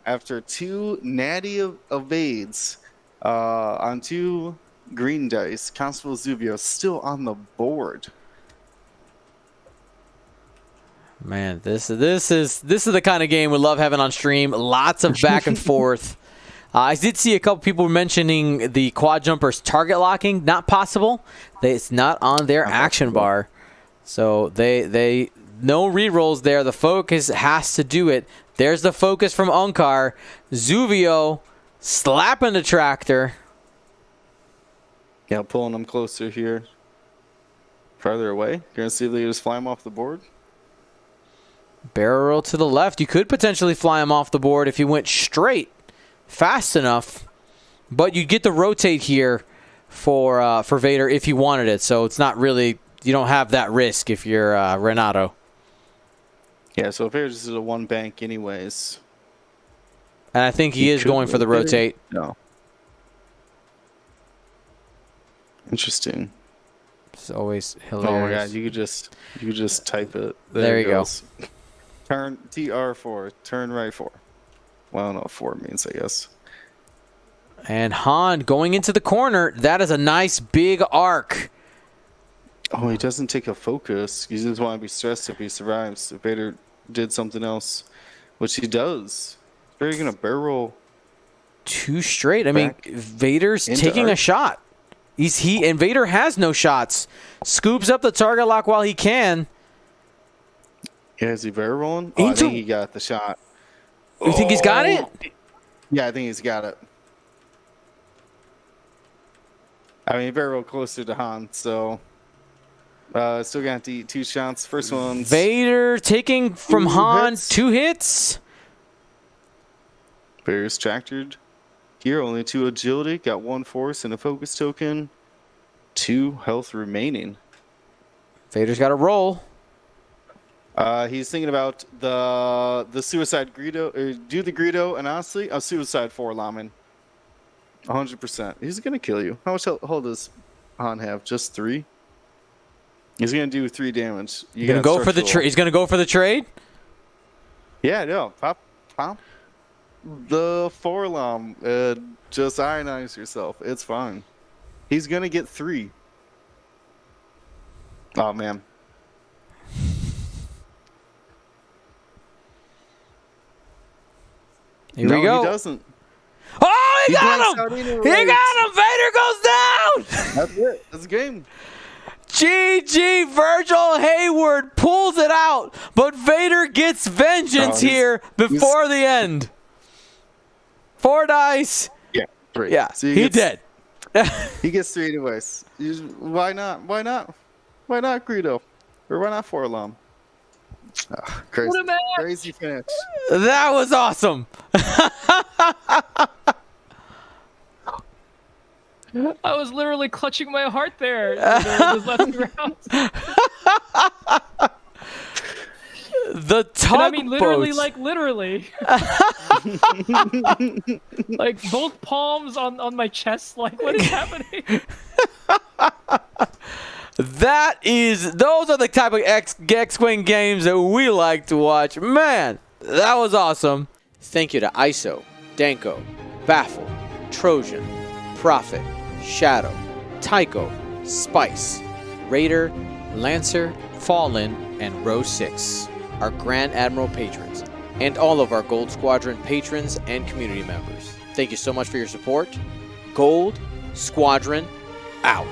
after 2 natty evades on 2 green dice, Constable Zuvio still on the board. Man, this is the kind of game we love having on stream. Lots of back and forth. I did see a couple people mentioning the quad jumpers target locking. Not possible. It's not on their action bar. So they no rerolls there. The focus has to do it. There's the focus from Unkar. Zuvio slapping the tractor. Yeah, pulling them closer here. Farther away. Gonna see if they just fly him off the board. Barrel roll to the left. You could potentially fly him off the board if you went straight fast enough. But you'd get the rotate here for Vader if you wanted it. So it's not really, you don't have that risk if you're Renato. Yeah, so Vader's is a one bank anyways. And I think he is could going for the rotate. No. Interesting. It's always Oh my god, hilarious. you could just type it. There it you go. goes. Turn TR4, turn right 4. Well, I don't know what 4 means, I guess. And Han going into the corner. That is a nice big arc. Oh, he doesn't take a focus. He doesn't want to be stressed if he survives. If Vader did something else, which he does. Vader's gonna barrel. 2 straight. I mean, Back Vader's into taking a arc. shot. And Vader has no shots. Scoops up the target lock while he can. Yeah, is he barrel rolling? Oh, I Into- think he got the shot. You think he's got it? Yeah, I think he's got it. I mean, very real closer to Han, so still got to eat 2 shots. First one's Vader taking from 2 Han hits. 2 hits. Vader's tractored. Here, only 2 agility, got 1 force and a focus token. 2 health remaining. Vader's got a roll. He's thinking about the suicide Greedo, do the Greedo, and honestly, a suicide for Lamin. 100%. He's gonna kill you. How much health does Han have? Just 3. He's gonna do 3 damage. You Gonna got go for the structural. He's gonna go for the trade. Yeah, no, pop the Forlam. Just ionize yourself. It's fine. He's gonna get 3. Oh man. Here No, we go. he doesn't. Oh, he He got blanks out him! anyway. He got him! Vader goes down! That's it. That's the game. GG, Virgil Hayward pulls it out, but Vader gets vengeance Oh, here before the end. 4 dice. Yeah, 3. Yeah, So he did. He gets 3 anyways. Why not? Why not? Why not Greedo? Or why not Forlam? Oh, crazy. What a match! Crazy finish. That was awesome. I was literally clutching my heart there. Those last 2 rounds. The And I tugboat. mean, literally, like literally. Like both palms on my chest. Like, what is happening? Those are the type of X-Wing games that we like to watch. Man, that was awesome. Thank you to ISO, Danko, Baffle, Trojan, Prophet, Shadow, Tycho, Spice, Raider, Lancer, Fallen, and Row 6, our Grand Admiral patrons, and all of our Gold Squadron patrons and community members. Thank you so much for your support. Gold Squadron out.